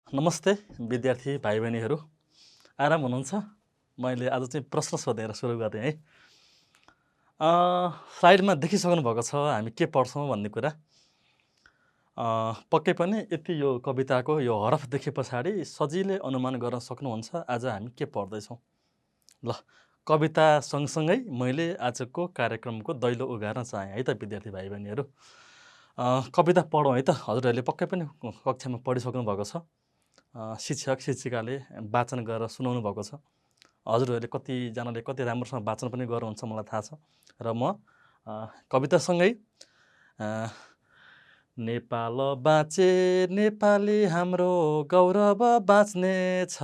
नमस्ते विद्यार्थी भाइ बहिनीहरू, आराम हुनुहुन्छ? मैले आज चाहिँ प्रश्न सोधेर सुरु गरेँ है। स्लाइडमा देखिसक्नु भएको छ हामी के पढ्छौँ भन्ने कुरा। पक्कै पनि यति यो कविताको यो हरफ देखे पछाडि सजिलै अनुमान गर्न सक्नुहुन्छ आज हामी के पढ्दैछौँ। ल, कविता सँगसँगै मैले आजको कार्यक्रमको दैलो उघार्न चाहेँ है त विद्यार्थी भाइ बहिनीहरू। कविता पढौँ है त। हजुरहरूले पक्कै पनि कक्षामा पढिसक्नु भएको छ। शिक्षक शिक्षिकाले वाचन गरेर सुनाउनु भएको छ। हजुरहरूले कतिजनाले कति राम्रोसँग वाचन पनि गर्नुहुन्छ मलाई थाहा छ। र म कवितासँगै नेपाल बाँचे नेपाली हाम्रो गौरव बाँच्ने छ,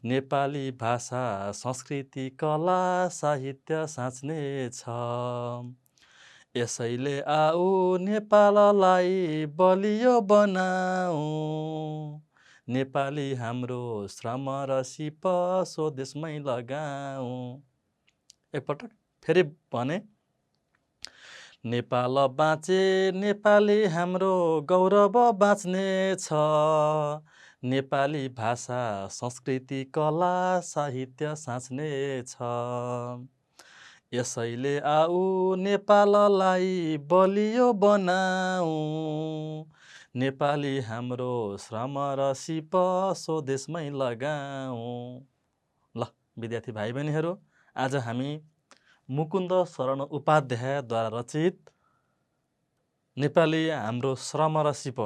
नेपाली भाषा संस्कृति कला साहित्य साँच्ने छ, यसैले आऊ नेपाललाई बलियो बनाऊ, नेपाली हाम्रो श्रम र सिप स्वदेशमै लगाऊ। एकपटक फेरि भने, नेपाल बाँचे नेपाली हाम्रो गौरव बाँच्ने छ, नेपाली भाषा संस्कृति कला साहित्य साँच्ने छ, यसैले आऊ नेपाललाई बलियो बनाऊ, नेपाली हाम्रो श्रम र सिप स्वदेशमै लगाऊ। ल विद्यार्थी भाइ बहिनीहरू, आज हामी मुकुन्द शरण उपाध्यायद्वारा रचित नेपाली हाम्रो श्रम र सिप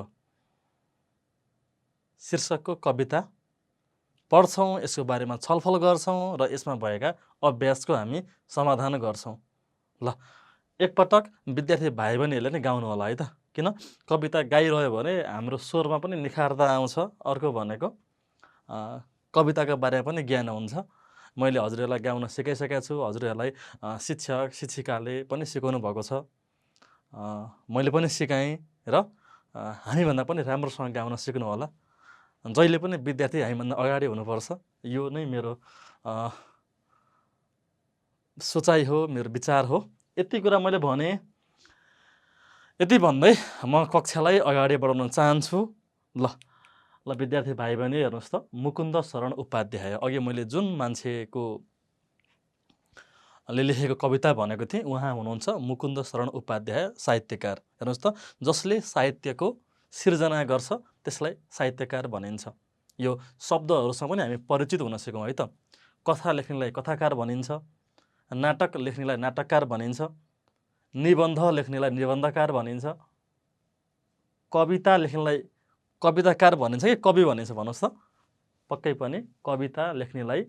शीर्षकको कविता पढ्छौँ, यसको बारेमा छलफल गर्छौँ र यसमा भएका अभ्यासको हामी समाधान गर्छौँ। ल, एकपटक विद्यार्थी भाइ बहिनीहरूले नै गाउनु होला है त। किन कविता गाइरह्यो भने हाम्रो स्वरमा पनि निखारता आउँछ। अर्को भनेको कविताको बारेमा पनि ज्ञान हुन्छ। मैले हजुरहरूलाई गाउन सिकाइसकेको छु। हजुरहरूलाई शिक्षक शिक्षिकाले पनि सिकाउनु भएको छ। मैले पनि सिकाएँ र हामीभन्दा पनि राम्रोसँग गाउन सिक्नु होला। जहिले पनि विद्यार्थी हामीभन्दा अगाडि हुनुपर्छ। यो नै मेरो सोचाइ हो, मेरो विचार हो। यति कुरा मैले भने। यति भन्दै म कक्षालाई अगाडि बढाउन चाहन्छु। ल विद्यार्थी भाइ बहिनी हेर्नुहोस् त, मुकुन्द शरण उपाध्याय अघि मैले जुन मान्छेको लेखेको कविता भनेको थिएँ उहाँ हुनुहुन्छ मुकुन्द शरण उपाध्याय, साहित्यकार। हेर्नुहोस् त, जसले साहित्यको सिर्जना गर्छ त्यसलाई साहित्यकार भनिन्छ। यो शब्दहरूसँग पनि हामी परिचित हुन सिकौँ है त। कथा लेख्नेलाई कथाकार भनिन्छ, नाटक लेख्नेलाई नाटककार भनिन्छ, निबन्ध लेख्नेलाई निबन्धकार भनिन्छ, कविता लेख्नेलाई कविताकार भनिन्छ कि कवि भनिन्छ भन्नुहोस् त। पक्कै पनि कविता लेख्नेलाई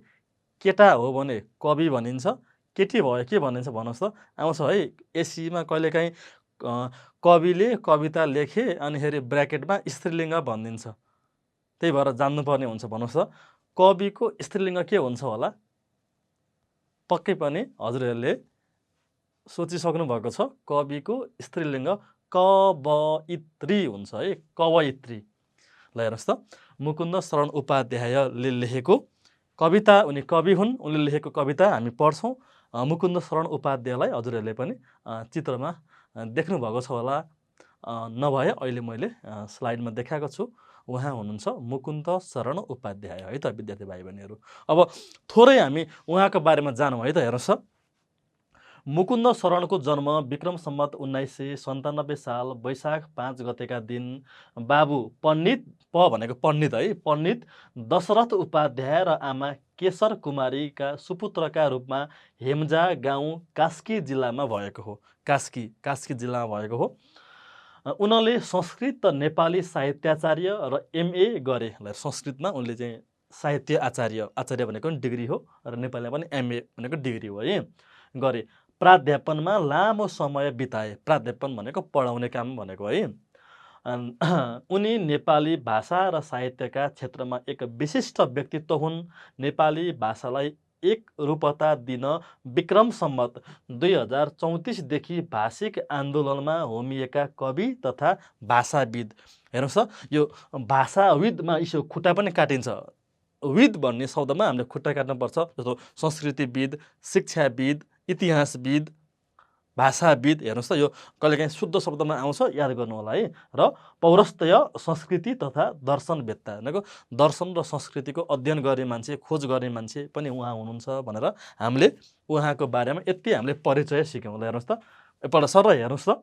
केटा हो भने कवि भनिन्छ, केटी भयो के भनिन्छ भन्नुहोस् त। आउँछ है एसीमा कहिलेकाहीँ कविले कविता लेखे अनि फेरि ब्र्याकेटमा स्त्रीलिङ्ग भनिदिन्छ। त्यही भएर जान्नुपर्ने हुन्छ भन्नुहोस् त। कविको स्त्रीलिङ्ग के हुन्छ होला? पक्कै पनि हजुरहरूले सोचिसक्नु भएको छ। कविको स्त्रीलिङ्ग कवयित्री हुन्छ है, कवयित्री। ल हेर्नुहोस् त, मुकुन्द शरण उपाध्यायले लेखेको कविता, उनी कवि हुन्। उनले लेखेको कविता हामी पढ्छौँ। मुकुन्द शरण उपाध्यायलाई हजुरहरूले पनि चित्रमा देख्नुभएको छ होला। नभए अहिले मैले स्लाइडमा देखाएको छु। उहाँ हुनुहुन्छ मुकुन्द शरण उपाध्याय है त विद्यार्थी भाइ बहिनीहरू। अब थोरै हामी उहाँको बारेमा जानौँ है त। हेर्नुहोस् त, मुकुन्द शरणको जन्म विक्रम सम्वत 1997 साल वैशाख 5 गतेका दिन बाबु पण्डित, प भनेको पण्डित है, पण्डित दशरथ उपाध्याय र आमा केशर कुमारीका सुपुत्रका रूपमा हेम्जा गाउँ कास्की जिल्लामा भएको हो। कास्की जिल्लामा भएको हो। उनले संस्कृत र नेपाली साहित्याचार्य र एमए गरे। संस्कृतमा उनले चाहिँ साहित्य आचार्य भनेको पनि डिग्री हो र नेपालीमा पनि एमए भनेको डिग्री हो है, गरे। प्राध्यापनमा लामो समय बिताए। प्राध्यापन भनेको पढाउने काम भनेको है। उनी नेपाली भाषा र साहित्यका क्षेत्रमा एक विशिष्ट व्यक्तित्व हुन्। नेपाली भाषालाई एक रूपता दिन विक्रम सम्वत 2034 देखि भाषिक आन्दोलनमा होमिएका कवि तथा भाषाविद। हेर्नुहोस् त, यो भाषाविदमा यसो खुट्टा पनि काटिन्छ। विद भन्ने शब्दमा हामीले खुट्टा काट्नुपर्छ। जस्तो संस्कृतिविद, शिक्षाविद, इतिहासविद, भाषाविद हेर्नुहोस् त, यो कहिलेकाहीँ शुद्ध शब्दमा आउँछ, याद गर्नु होला है। र पौरस्तय संस्कृति तथा दर्शनवेत्ता भनेको दर्शन र संस्कृतिको अध्ययन गर्ने मान्छे, खोज गर्ने मान्छे पनि उहाँ हुनुहुन्छ भनेर हामीले उहाँको बारेमा यति हामीले परिचय सिक्यौँ। ल हेर्नुहोस् त, एकपल्ट सर हेर्नुहोस् त,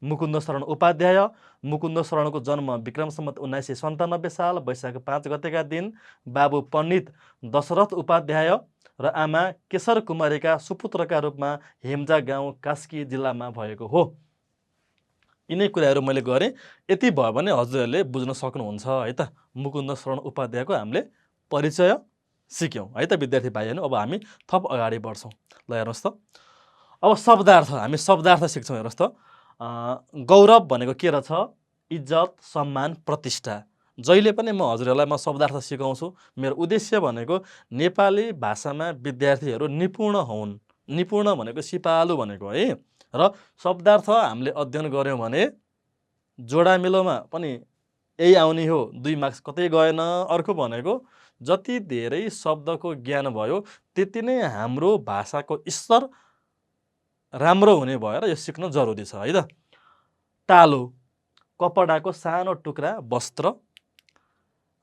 मुकुन्द शरण उपाध्याय। मुकुन्द शरणको जन्म विक्रम सम्वत 1997 साल वैशाख 5 गतेका दिन बाबु पण्डित दशरथ उपाध्याय र आमा केशर कुमारीका सुपुत्रका रूपमा हेम्जा गाउँ कास्की जिल्लामा भएको हो। यिनै कुराहरू मैले गरेँ। यति भयो भने हजुरहरूले बुझ्न सक्नुहुन्छ है त। मुकुन्द शरण उपाध्यायको हामीले परिचय सिक्यौँ है त विद्यार्थी भाइहरू। अब हामी थप अगाडि बढ्छौँ। ल हेर्नुहोस् त, अब शब्दार्थ, हामी शब्दार्थ सिक्छौँ। हेर्नुहोस् त, गौरव भनेको के रहेछ? इज्जत, सम्मान, प्रतिष्ठा। जहिले पनि म हजुरहरूलाई शब्दार्थ सिकाउँछु। मेरो उद्देश्य भनेको नेपाली भाषामा विद्यार्थीहरू निपुण हुन्। निपुण भनेको सिपालु भनेको है। र शब्दार्थ हामीले अध्ययन गऱ्यौँ भने जोडामिलोमा पनि यही आउने हो, 2 मार्क्स कतै गएन। अर्को भनेको जति धेरै शब्दको ज्ञान भयो त्यति नै हाम्रो भाषाको स्तर राम्रो हुने भएर यो सिक्न जरुरी छ है त। टालो, कपडाको सानो टुक्रा, वस्त्र।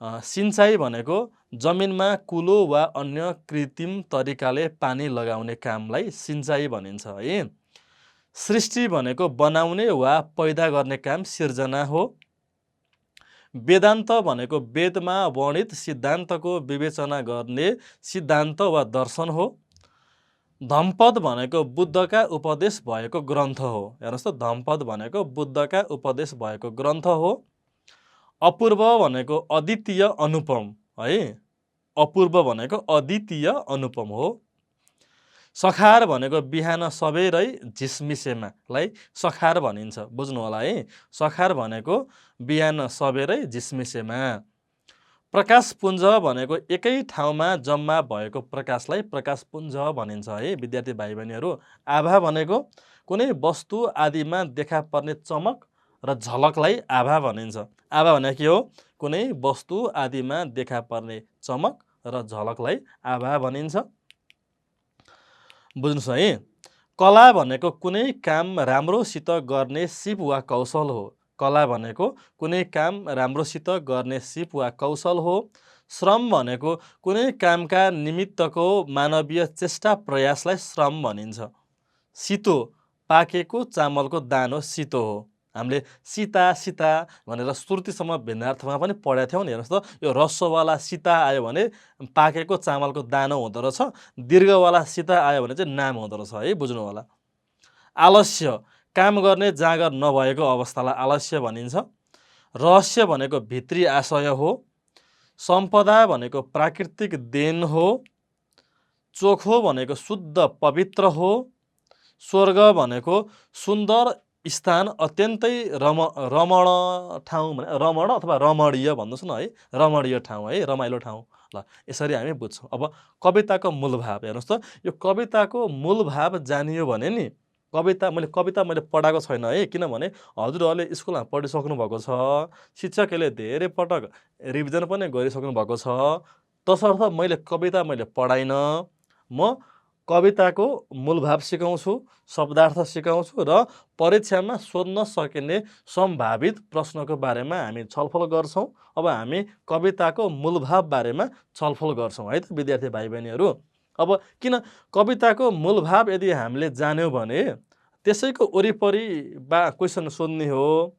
सिंचाइ भनेको जमिनमा कुलो वा अन्य कृत्रिम तरिकाले पानी लगाउने कामलाई सिंचाइ भनिन्छ है। सृष्टि भनेको बनाउने वा पैदा गर्ने काम सिर्जना हो। वेदान्त भनेको वेदमा वर्णित सिद्धान्तको विवेचना गर्ने सिद्धान्त वा दर्शन हो। धम्पद भनेको बुद्धका उपदेश भएको ग्रन्थ हो। हेर्नुहोस् त, धम्पद भनेको बुद्धका उपदेश भएको ग्रन्थ हो। अपूर्व भनेको अद्वितीय अनुपम है। अपूर्व भनेको अद्वितीय अनुपम हो। सखार भनेको बिहान सबेरै झिसमिसेमालाई सखार भनिन्छ, बुझ्नु होला है। सखार भनेको बिहान सबेरै झिसमिसेमा। प्रकाशपुञ्ज भनेको एकै ठाउँमा जम्मा भएको प्रकाशलाई प्रकाशपुञ्ज भनिन्छ है विद्यार्थी भाइ बहिनीहरू। आभा भनेको कुनै वस्तु आदिमा देखा पर्ने चमक र झलकलाई आभा भनिन्छ। आभा भनेको के हो? कुनै वस्तु आदिमा देखा पर्ने चमक र झलकलाई आभा भनिन्छ। बुझ्नुहोस् है। कला भनेको कुनै काम राम्रोसित गर्ने सिप वा कौशल हो। कला भनेको कुनै काम राम्रोसित गर्ने सिप वा कौशल हो। श्रम भनेको कुनै कामका निमित्तको मानवीय चेष्टा प्रयासलाई श्रम भनिन्छ। सितो, पाकेको चामलको दानो सितो हो। हामीले सीता सीता भनेर श्रुतिसम्म भिन्नार्थमा पनि पढेका थियौँ नि। हेर्नुहोस् त, यो ह्रस्ववाला सीता आयो भने पाकेको चामलको दानो हुँदो रहेछ। दीर्घवाला सीता आयो भने चाहिँ नाम हुँदो रहेछ है, बुझ्नु होला। आलस्य, काम गर्ने जाँगर नभएको अवस्थालाई आलस्य भनिन्छ। रहस्य भनेको भित्री आशय हो। सम्पदा भनेको प्राकृतिक देन हो। चोखो भनेको शुद्ध पवित्र हो। स्वर्ग भनेको सुन्दर स्थान, अत्यन्तै रमण ठाउँ, रमण अथवा रमणीय भन्नुहोस् न है, रमणीय ठाउँ है, रमाइलो ठाउँ। ल यसरी हामी बुझ्छौँ। अब कविताको मूल भाव हेर्नुहोस् त, यो कविताको मूल भाव जानियो भने नि कविता मैले पढाएको छैन है, किनभने हजुरहरूले स्कुलमा पढिसक्नु भएको छ, शिक्षकले धेरै पटक रिभिजन पनि गरिसक्नु भएको छ। तसर्थ मैले कविता पढाइनँ। म कविताको मूल भाव सिकाउँछु, शब्दार्थ सिकाउँछु र परीक्षामा सोध्न सकिने सम्भावित प्रश्नको बारेमा हामी छलफल गर्छौँ। अब हामी कविताको मूल भाव बारेमा छलफल गर्छौँ है त विद्यार्थी भाइ बहिनीहरू। अब किन कविताको मूल भाव यदि हामीले जान्यौँ भने त्यसैको वरिपरि क्वेसन सोध्ने हो।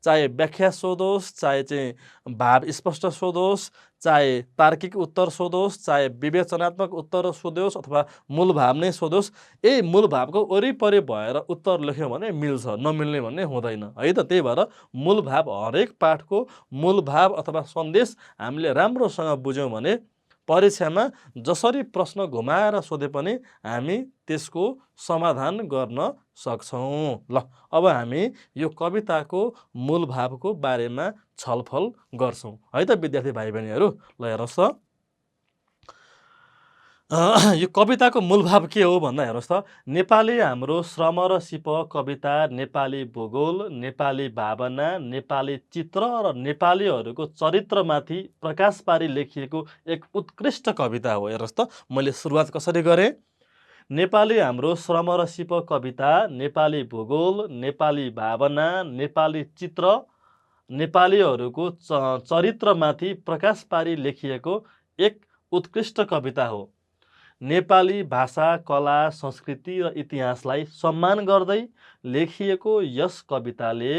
चाहे व्याख्या सोधोस्, चाहे चाहिँ भाव स्पष्ट सोधोस्, चाहे तार्किक उत्तर सोधोस्, चाहे विवेचनात्मक उत्तर सोधोस् अथवा मूल भाव नै सोधोस्, यही मूल भावको वरिपरि भएर उत्तर लेख्यो भने मिल्छ, नमिल्ने भन्ने हुँदैन है त। त्यही भएर मूल भाव, हरेक पाठको मूल भाव अथवा सन्देश हामीले राम्रोसँग बुझ्यौँ भने परीक्षामा जसरी प्रश्न घुमाएर सोधे पनि हामी त्यसको समाधान गर्न सक्छौँ। ल अब हामी यो कविताको मूल भावको बारेमा छलफल गर्छौँ है त विद्यार्थी भाइ बहिनीहरू। ल हेर्नुहोस् त, यो कविताको मूल भाव के हो भन्दा हेर्नुहोस् त, नेपाली हाम्रो श्रम र सिप कविता, नेपाली भूगोल, नेपाली भावना, नेपाली चित्र र नेपालीहरूको चरित्रमाथि प्रकाश पारी लेखिएको एक उत्कृष्ट कविता हो। हेर्नुहोस् त, मैले सुरुवात कसरी गरेँ? नेपाली हाम्रो श्रम र सिप कविता, नेपाली भूगोल, नेपाली भावना, नेपाली चित्र, नेपालीहरूको चरित्रमाथि प्रकाश पारी लेखिएको एक उत्कृष्ट कविता हो। नेपाली भाषा, कला, संस्कृति र इतिहासलाई सम्मान गर्दै लेखिएको यस कविताले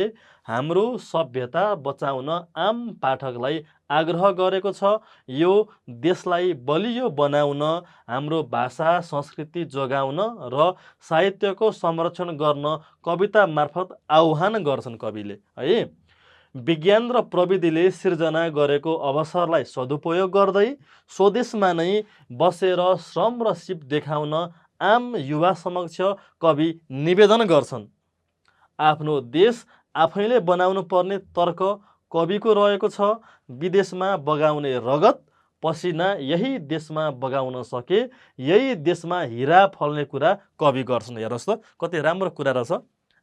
हाम्रो सभ्यता बचाउन आम पाठकलाई आग्रह गरेको छ। यो देशलाई बलियो बनाउन, हाम्रो भाषा संस्कृति जोगाउन र साहित्यको संरक्षण गर्न कविता मार्फत आह्वान गर्छन् कविले, है। विज्ञान र प्रविधिले सिर्जना गरेको अवसरलाई सदुपयोग गर्दै स्वदेशमा नै बसेर श्रम र सिप देखाउन आम युवा समक्ष कवि निवेदन गर्छन्। आफ्नो देश आफैले बनाउनु पर्ने तर्क कविको रहेको छ। विदेशमा बगाउने रगत पसिना यही देशमा बगाउन सके यही देशमा हिरा फल्ने कुरा कवि गर्छन्। हेर्नुहोस् त कति राम्रो कुरा रहेछ।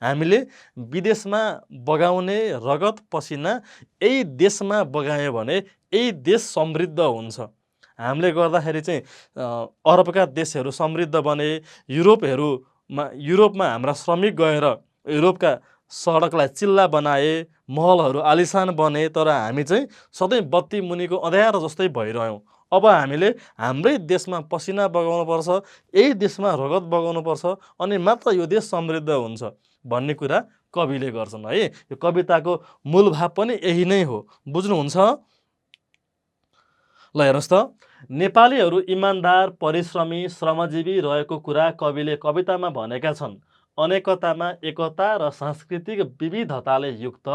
हामीले विदेशमा बगाउने रगत पसिना यही देशमा बगायौँ भने यही देश समृद्ध हुन्छ। हामीले गर्दाखेरि चाहिँ अरबका देशहरू समृद्ध बने। युरोपमा हाम्रा श्रमिक गएर युरोपका सडकलाई चिल्ला बनाए, महलहरू आलिसान बने, तर हामी चाहिँ सधैँ बत्ती मुनिको अँध्यारो जस्तै भइरह्यौँ। अब हामीले हाम्रै देशमा पसिना बगाउनुपर्छ, यही देशमा रगत बगाउनुपर्छ, अनि मात्र यो देश समृद्ध हुन्छ भन्ने कुरा कविले गर्छन्, है। यो कविताको मूल भाव पनि यही नै हो। बुझ्नुहुन्छ? ल हेर्नुहोस् त, नेपालीहरू इमान्दार, परिश्रमी, श्रमजीवी रहेको कुरा कविले कवितामा भनेका छन्। अनेकतामा एकता र सांस्कृतिक विविधताले युक्त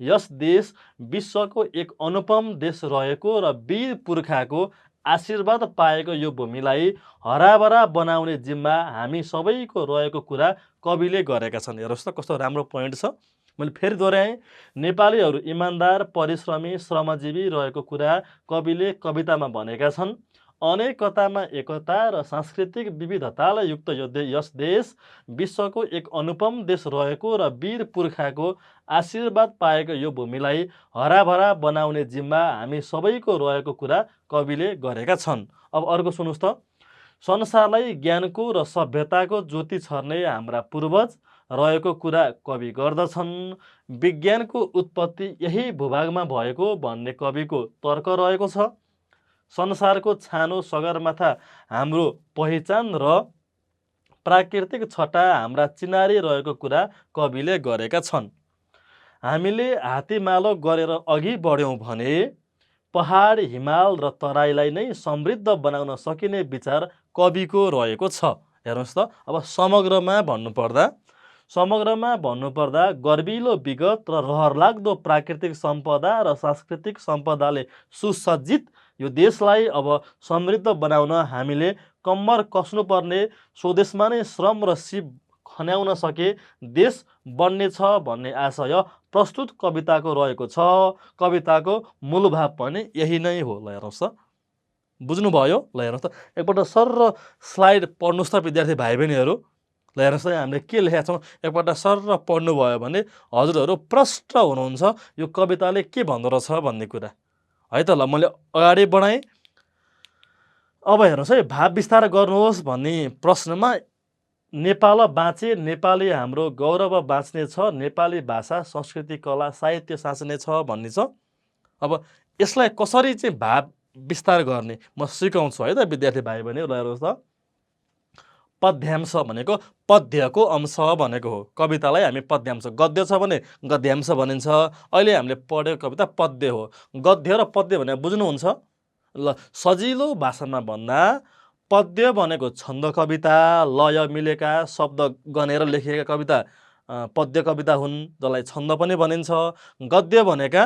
यस देश विश्वको एक अनुपम देश रहेको र वीर पुर्खाको आशीर्वाद पाएको यो भूमिलाई हराभरा बनाउने जिम्मा हामी सबैको रहेको कुरा कविले गरेका छन्। हेर्नुहोस् त कस्तो राम्रो पोइन्ट छ। मैले फेरि दोहोऱ्याएँ, नेपालीहरू इमान्दार, परिश्रमी, श्रमजीवी रहेको कुरा कविले कवितामा भनेका छन्। अनेकतामा एकता र सांस्कृतिक विविधतालाई युक्त यस देश विश्वको एक अनुपम देश रहेको र वीर पुर्खाको आशीर्वाद पाएको यो भूमिलाई हराभरा बनाउने जिम्मा हामी सबैको रहेको कुरा कविले गरेका छन्। अब अर्को सुन्नुहोस् त, संसारलाई ज्ञानको र सभ्यताको ज्योति छर्ने हाम्रा पूर्वज रहेको कुरा कवि गर्दछन्। विज्ञानको उत्पत्ति यही भूभागमा भएको भन्ने कविको तर्क रहेको छ। संसारको छानो सगरमाथा हाम्रो पहिचान र प्राकृतिक छटा हाम्रा चिनारी रहेको कुरा कविले गरेका छन्। हामीले हात्तीमालो गरेर अघि बढ्यौँ भने पहाड, हिमाल र तराईलाई नै समृद्ध बनाउन सकिने विचार कविको रहेको छ। हेर्नुहोस् त, अब समग्रमा भन्नुपर्दा गर्विलो विगत र रहरलाग्दो प्राकृतिक सम्पदा र सांस्कृतिक सम्पदाले सुसज्जित यो देशलाई अब समृद्ध बनाउन हामीले कम्मर कस्नुपर्ने, स्वदेशमा नै श्रम र सिप खन्याउन सके देश बन्नेछ भन्ने आशय प्रस्तुत कविताको रहेको छ। कविताको मूल भाव पनि यही नै हो। ल हेर्नुहोस् त, बुझ्नुभयो? ल हेर्नुहोस् त, एकपल्ट सर स्लाइड पढ्नुहोस् त विद्यार्थी भाइ बहिनीहरू। ल हेर्नुहोस् त, हामीले के लेखेका छौँ एकपल्ट सर पढ्नुभयो भने हजुरहरू प्रष्ट हुनुहुन्छ यो कविताले के भन्दो रहेछ भन्ने कुरा, है त। ल मैले अगाडि बढाएँ। अब हेर्नुहोस् है, भाव विस्तार गर्नुहोस् भन्ने प्रश्नमा नेपाल बाँचे, नेपाली हाम्रो गौरव बाँच्ने छ, नेपाली भाषा संस्कृति कला साहित्य साँच्ने छ भन्ने छ। अब यसलाई कसरी चाहिँ भाव विस्तार गर्ने म सिकाउँछु, है त विद्यार्थी भाइ बहिनी। ल हेर्नुहोस् त, पद्यांश भनेको पद्यको अंश भनेको हो। कवितालाई हामी पद्यांश, गद्य छ भने गद्यांश भनिन्छ। अहिले हामीले पढेको कविता पद्य हो। गद्य र पद्य भनेर बुझ्नुहुन्छ? ल सजिलो भाषामा भन्दा पद्य भनेको छन्द कविता, लय मिलेका शब्द गनेर लेखिएका कविता पद्य कविता हुन्, जसलाई छन्द पनि भनिन्छ। गद्य भनेका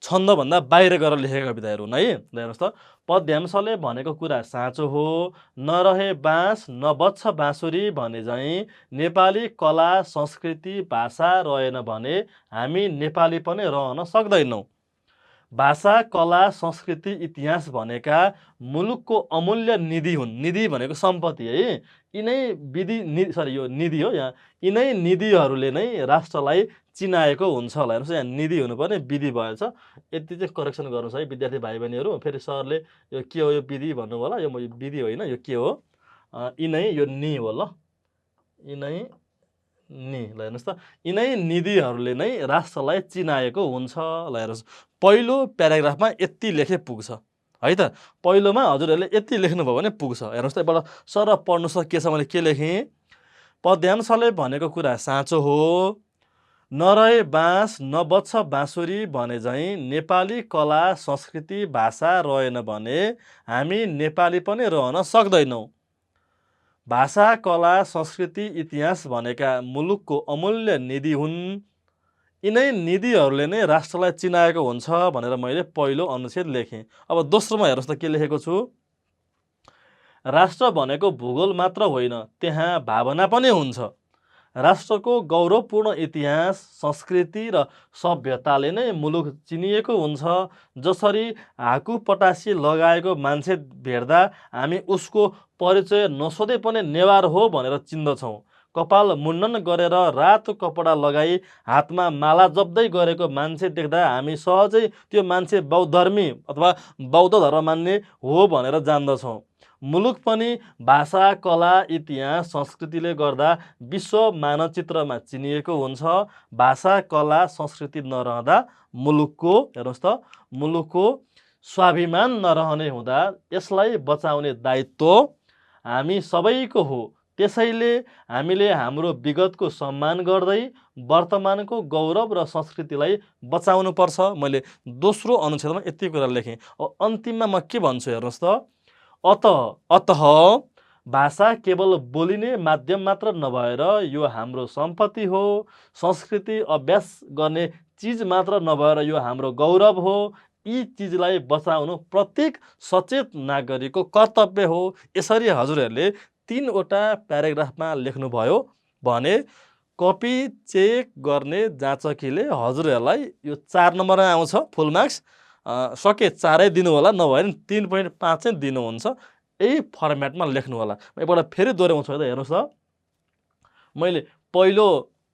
छन्दभन्दा बाहिर गएर लेखेका कविताहरू हुन्, है। हेर्नुहोस् त, पद्यांशले भनेको कुरा साँचो हो। नरहे बाँस नबज्छ बाँसुरी भने झैँ नेपाली कला संस्कृति भाषा रहेन भने हामी नेपाली पनि रहन सक्दैनौँ। भाषा, कला, संस्कृति, इतिहास भनेका मुलुकको अमूल्य निधि हुन्। निधि भनेको सम्पत्ति, है। यो निधि हो। यहाँ यिनै निधिहरूले नै राष्ट्रलाई चिनाएको हुन्छ। होला हेर्नुहोस्, यहाँ निधि हुनुपर्ने विधि भएछ। यति चाहिँ करेक्सन गर्नुहोस् है विद्यार्थी भाइ बहिनीहरू। फेरि सरले यो के हो यो विधि भन्नुभयो होला, यो विधि होइन, यो के हो यिनै यो नि हो ल, यिनै नि ल हेर्नुहोस् त, यिनै निधिहरूले नै राष्ट्रलाई चिनाएको हुन्छ। ल हेर्नुहोस् पहिलो प्याराग्राफमा यति लेखे पुग्छ है त। पहिलोमा हजुरहरूले यति लेख्नुभयो भने पुग्छ। हेर्नुहोस् त यबाट सर पढ्नुहोस् त के छ, मैले के लेखेँ, पद्यांशले भनेको कुरा साँचो हो, नरहे बाँस नबज्छ बाँसुरी भने झैँ नेपाली कला संस्कृति भाषा रहेन भने हामी नेपाली पनि रहन सक्दैनौँ। भाषा कला संस्कृति इतिहास भनेका मुलुकको अमूल्य निधि हुन्। यिनै निधिहरूले नै राष्ट्रलाई चिनाएको हुन्छ भनेर मैले पहिलो अनुच्छेद लेखेँ। अब दोस्रोमा हेर्नुहोस् त के लेखेको छु, राष्ट्र भनेको भूगोल मात्र होइन, त्यहाँ भावना पनि हुन्छ। राष्ट्रको गौरवपूर्ण इतिहास संस्कृति र सभ्यताले नै मुलुक चिनिएको हुन्छ। जसरी हाकु पटासी लगाएको मान्छे भेट्दा हामी उसको परिचय नसोधे पनि नेवार हो भनेर चिन्दछौँ। कपाल मुण्डन गरेर रातो कपडा लगाई हातमा माला जप्दै गरेको मान्छे देख्दा हामी सहजै त्यो मान्छे बौद्धर्मी अथवा बौद्ध धर्म मान्ने हो भनेर जान्दछौँ। मुलुक पनि भाषा कला इतिहास संस्कृतिले गर्दा विश्व मानचित्रमा चिनिएको हुन्छ। भाषा कला संस्कृति नरहँदा मुलुकको, हेर्नुहोस् त, मुलुकको स्वाभिमान नरहने हुँदा यसलाई बचाउने दायित्व हामी सबैको हो। त्यसैले हामीले हाम्रो विगतको सम्मान गर्दै वर्तमानको गौरव र संस्कृतिलाई बचाउनुपर्छ। मैले दोस्रो अनुच्छेदमा यति कुरा लेखेँ। अन्तिममा म के भन्छु हेर्नुहोस् त, अतः भाषा केवल बोलिने माध्यम मात्र नभएर यो हाम्रो सम्पत्ति हो। संस्कृति अभ्यास गर्ने चिज मात्र नभएर यो हाम्रो गौरव हो। यी चिजलाई बचाउनु प्रत्येक सचेत नागरिकको कर्तव्य हो। यसरी हजुरहरूले 3वटा प्याराग्राफमा लेख्नुभयो भने कपी चेक गर्ने जाँचकीले हजुरहरूलाई यो 4 नम्बरमा आउँछ फुल मार्क्स। सके 4 दिनु होला, नभए 3.5 चाहिँ दिनुहुन्छ। यही फर्मेटमा लेख्नु होला। एकपल्ट फेरि दोहोऱ्याउँछु है त, हेर्नुहोस् त, मैले पहिलो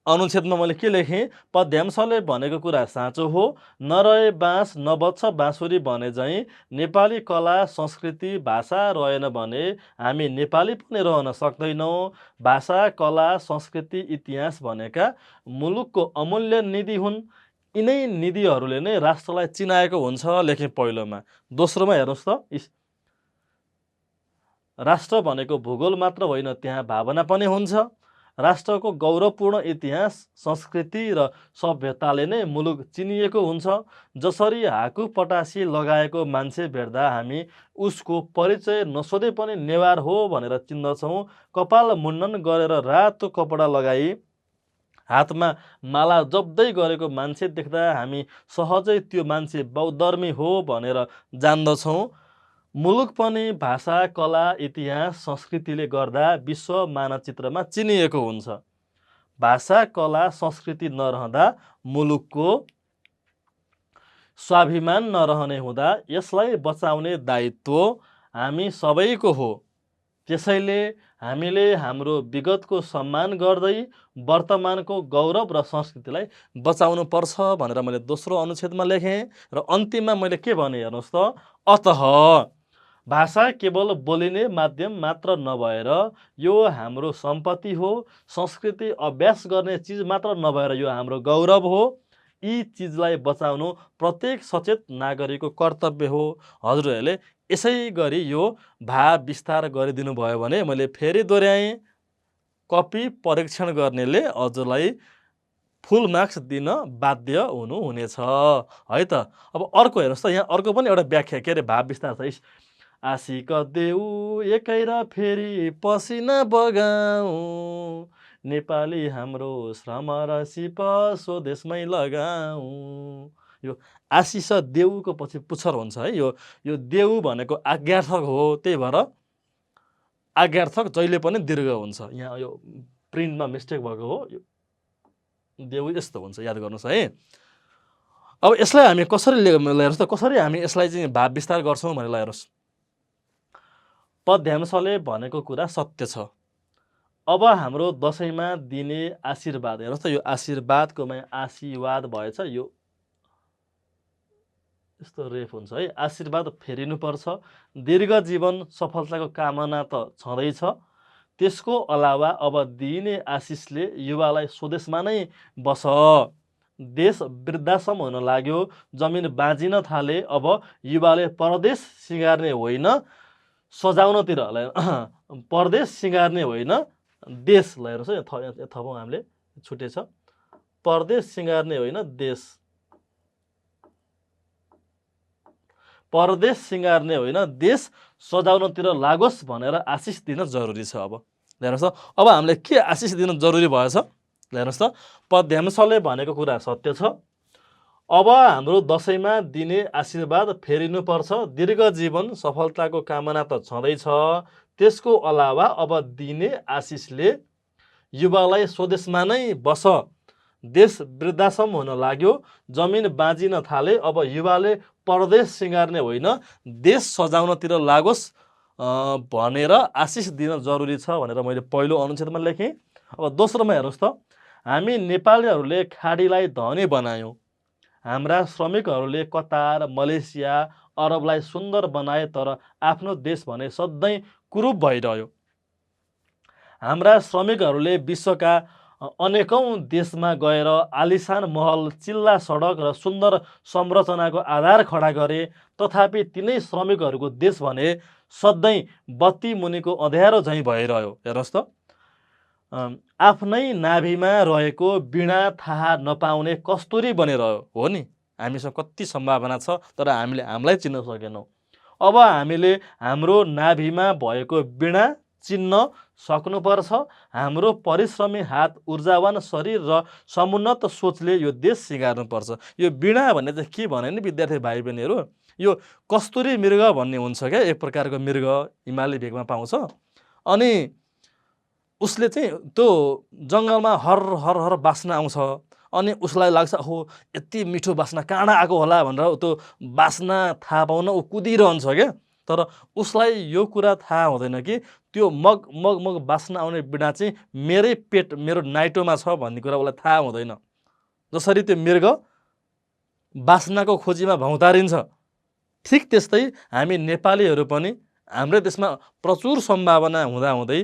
अनुच्छेदमा मैले के लेखेँ, पद्यांशले भनेको कुरा साँचो हो, नरहे बाँस नबज्छ बाँसुरी भने झैँ नेपाली कला संस्कृति भाषा रहेन भने हामी नेपाली पनि रहन सक्दैनौँ। भाषा कला संस्कृति इतिहास भनेका मुलुकको अमूल्य निधि हुन्। यिनै निधिहरूले नै राष्ट्रलाई चिनाएको हुन्छ लेखेँ पहिलोमा। दोस्रोमा हेर्नुहोस् त, राष्ट्र भनेको भूगोल मात्र होइन, त्यहाँ भावना पनि हुन्छ। राष्ट्रको गौरवपूर्ण इतिहास संस्कृति र सभ्यताले नै मुलुक चिनिएको हुन्छ। जसरी हाकु पटासी लगाएको मान्छे भेट्दा हामी उसको परिचय नसोधे पनि नेवार हो भनेर चिन्दछौँ। कपाल मुण्डन गरेर रातो कपडा लगाई हातमा माला जप्दै गरेको मान्छे देख्दा हामी सहजै त्यो मान्छे बौद्धर्मी हो भनेर जान्दछौँ। मुलुक पनि भाषा कला इतिहास संस्कृतिले गर्दा विश्व मानचित्रमा चिनिएको हुन्छ। भाषा कला संस्कृति नरहँदा मुलुकको स्वाभिमान नरहने हुँदा यसलाई बचाउने दायित्व हामी सबैको हो। त्यसैले हामीले हाम्रो विगतको सम्मान गर्दै वर्तमानको गौरव र संस्कृतिलाई बचाउनु पर्छ भनेर मैले दोस्रो अनुच्छेदमा लेखेँ। र अन्तिममा मैले के भने हेर्नुहोस् त, अतः भाषा केवल बोलिने माध्यम मात्र नभएर यो हाम्रो सम्पत्ति हो। संस्कृति अभ्यास गर्ने चिज मात्र नभएर यो हाम्रो गौरव हो। यी चिजलाई बचाउनु प्रत्येक सचेत नागरिकको कर्तव्य हो। हजुरहरूले यसै गरी यो भाव विस्तार गरिदिनु भयो भने मैले फेरि दोहोऱ्याएँ, कपी परीक्षण गर्नेले हजुरलाई फुल मार्क्स दिन बाध्य हुनुहुनेछ है त। अब अर्को हेर्नुहोस् त, यहाँ अर्को पनि एउटा व्याख्या के अरे भाव विस्तार छ। आशिक देऊ एकै र फेरि पसिना बगाऊ, नेपाली हाम्रो श्रम र सिप स्वदेशमै लगाऊ। यो आशिष देउको पछि पुच्छर हुन्छ है। यो देउ भनेको आज्ञार्थक हो, त्यही भएर आज्ञार्थक जहिले पनि दीर्घ हुन्छ। यहाँ यो प्रिन्टमा मिस्टेक भएको हो, यो देउ यस्तो हुन्छ, याद गर्नुहोस् है। अब यसलाई हामी कसरी हेर्नुहोस् त, कसरी हामी यसलाई चाहिँ भाव विस्तार गर्छौँ भनेर हेर्नुहोस्। पद्यांशले भनेको कुरा सत्य छ। अब हाम्रो दसैँमा दिने आशीर्वाद, हेर्नुहोस् त, यो आशीर्वादको आशीर्वाद भएछ, यो यस्तो रेफ हुन्छ है। आशीर्वाद फेरिनुपर्छ। दीर्घ जीवन सफलताको कामना त छँदैछ। त्यसको अलावा अब दिइने आशिषले युवालाई स्वदेशमा नै बस, देश वृद्धाश्रम हुन लाग्यो, जमिन बाँचिन थाले, अब युवाले परदेश सिँगार्ने होइन सजाउनतिर परदेश सिँगार्ने होइन देश, हेर्नुहोस् है थपौँ हामीले छुटेछ, परदेश सिँगार्ने होइन देश, परदेश सिँगार्ने होइन देश सजाउनतिर लागोस् भनेर आशिष दिन जरुरी छ। अब हेर्नुहोस् त, अब हामीले के आशिष दिन जरुरी भएछ, हेर्नुहोस् त, पद्यांशले भनेको कुरा सत्य छ। अब हाम्रो दसैँमा दिने आशीर्वाद फेरिनुपर्छ, दीर्घ जीवन सफलताको कामना त छँदैछ, त्यसको अलावा अब दिने आशिषले युवालाई स्वदेशमा नै बस, देश वृद्धाश्रम हुन लाग्यो, जमिन बाँचिन थाले, अब युवाले परदेश सिँगार्ने होइन देश सजाउनतिर लागोस् भनेर आशिष दिन जरुरी छ भनेर मैले पहिलो अनुच्छेदमा लेखेँ। अब दोस्रोमा हेर्नुहोस् त, हामी नेपालीहरूले खाडीलाई धनी बनायौँ, हाम्रा श्रमिकहरूले कतार, मलेसिया, अरबलाई सुन्दर बनाए, तर आफ्नो देश भने सधैँ कुरूप भइरह्यो। हाम्रा श्रमिकहरूले विश्वका अनेकौं देशमा गएर आलिशान महल, चिल्ला सडक र सुन्दर संरचनाको आधार खडा गरे, तथापि तिनै श्रमिकहरूको देश भने सधैँ बत्ती मुनिको अँध्यारो झैँ भइरह्यो। हेर्नुहोस् त, आफ्नै नाभिमा रहेको वीणा थाहा नपाउने कस्तुरी बनिरह्यो। हो नि, हामीसँग कति सम्भावना छ तर हामीले हामीलाई चिन्न सकेनौँ। अब हामीले हाम्रो नाभिमा भएको वीणा चिन्न सक्नुपर्छ। हाम्रो परिश्रमी हात, ऊर्जावान शरीर र समुन्नत सोचले यो देश सिँगार्नुपर्छ। यो वीणा भन्ने चाहिँ के भने नि विद्यार्थी भाइ बहिनीहरू, यो कस्तुरी मृग भन्ने हुन्छ क्या, एक प्रकारको मृग हिमाली भेगमा पाउँछ। अनि उसले चाहिँ त्यो जङ्गलमा हर हर हर बास्ना आउँछ, अनि उसलाई लाग्छ हो यति मिठो बास्ना कहाँ आएको होला भनेर त्यो बास्ना थाहा पाउन ऊ कुदिरहन्छ क्या। तर उसलाई यो कुरा थाहा हुँदैन कि त्यो मग मग मग बास्ना आउने बिना चाहिँ मेरै पेट, मेरो नाइटोमा छ भन्ने कुरा उसलाई थाहा हुँदैन। जसरी त्यो मृग बास्नाको खोजीमा भौँतारिन्छ, ठिक त्यस्तै हामी नेपालीहरू पनि हाम्रो देशमा प्रचुर सम्भावना हुँदाहुँदै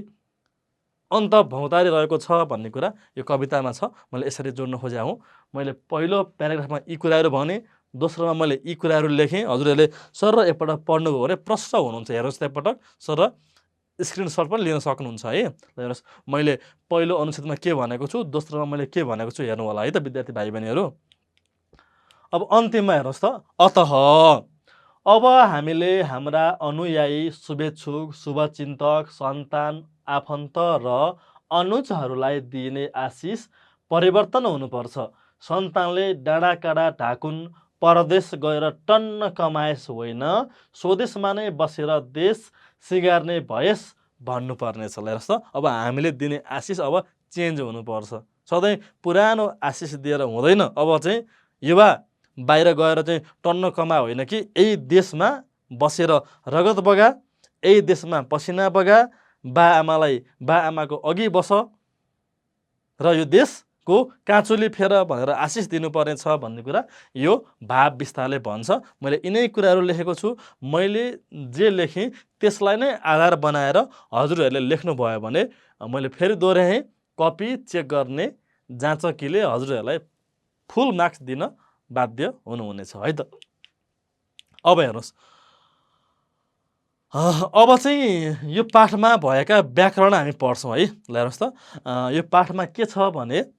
अन्त भौँतारिरहेको छ भन्ने कुरा यो कवितामा छ। मैले यसरी जोड्न खोजेको हुँ। मैले पहिलो प्याराग्राफमा यी कुराहरू भने, दोस्रोमा मैले यी कुराहरू लेखेँ। हजुरहरूले सर र एकपल्ट पढ्नुभयो भने प्रश्न हुनुहुन्छ, हेर्नुहोस् त एकपटक, सर र स्क्रिनसट पनि लिन सक्नुहुन्छ है। हेर्नुहोस्, मैले पहिलो अनुच्छेदमा के भनेको छु, दोस्रोमा मैले के भनेको छु, हेर्नु होला है त विद्यार्थी भाइ बहिनीहरू। अब अन्तिममा हेर्नुहोस् त, अतः अब हामीले हाम्रा अनुयायी, शुभेच्छुक, शुभचिन्तक, सन्तान, आफन्त र अनुजहरूलाई दिइने आशिष परिवर्तन हुनुपर्छ। सन्तानले डाँडाकाँडा ढाकुन्, परदेश गएर टन्न कमाएस् होइन, स्वदेशमा नै बसेर देश सिँगार्ने भएस् भन्नुपर्नेछ। हेर्नुहोस् त, अब हामीले दिने आशिष अब चेन्ज हुनुपर्छ। सधैँ पुरानो आशिष दिएर हुँदैन। अब चाहिँ युवा बाहिर गएर चाहिँ टन्न कमा होइन कि यही देशमा बसेर रगत बगा, यही देशमा पसिना बगा, बाआमाको अघि बस र यो देशको काँचुली फेर भनेर आशिष दिनुपर्ने छ भन्ने कुरा यो भाव विस्तारले भन्छ। मैले यिनै कुराहरू लेखेको छु। मैले जे लेखेँ त्यसलाई नै आधार बनाएर हजुरहरूले लेख्नुभयो भने मैले फेरि दोहोऱ्याएँ, कपी चेक गर्ने जाँचकीले हजुरहरूलाई फुल मार्क्स दिन बाध्य हुनुहुनेछ है त। अब हेर्नुहोस्, अब चाहिँ यो पाठमा भएका व्याकरण हामी पढ्छौँ है। हेर्नुहोस् त, यो पाठमा के छ भने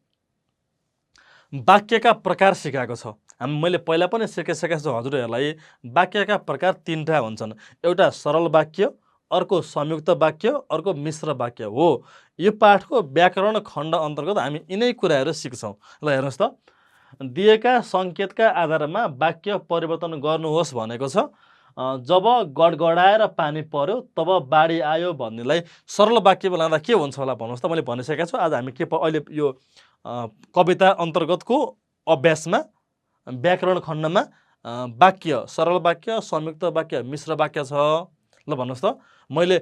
वाक्यका प्रकार सिकाएको छ। मैले पहिला पनि सिकाइसकेको छु हजुरहरूलाई। वाक्यका प्रकार तीनटा हुन्छन्, एउटा सरल वाक्य, अर्को संयुक्त वाक्य, अर्को मिश्र वाक्य हो। यो पाठको व्याकरण खण्ड अन्तर्गत हामी यिनै कुराहरू सिक्छौँ। ल हेर्नुहोस् त, दिएका सङ्केतका आधारमा वाक्य परिवर्तन गर्नुहोस् भनेको छ। जब गडगडाएर पानी पर्यो तब बाढी आयो भन्नेलाई सरल वाक्यमा लाँदा के हुन्छ होला भन्नुहोस् त। मैले भनिसकेको छु। आज हामी के अहिले यो कविता अन्तर्गतको अभ्यासमा व्याकरण खण्डमा वाक्य, सरल वाक्य, संयुक्त वाक्य, मिश्र वाक्य छ। ल भन्नुहोस् त, मैले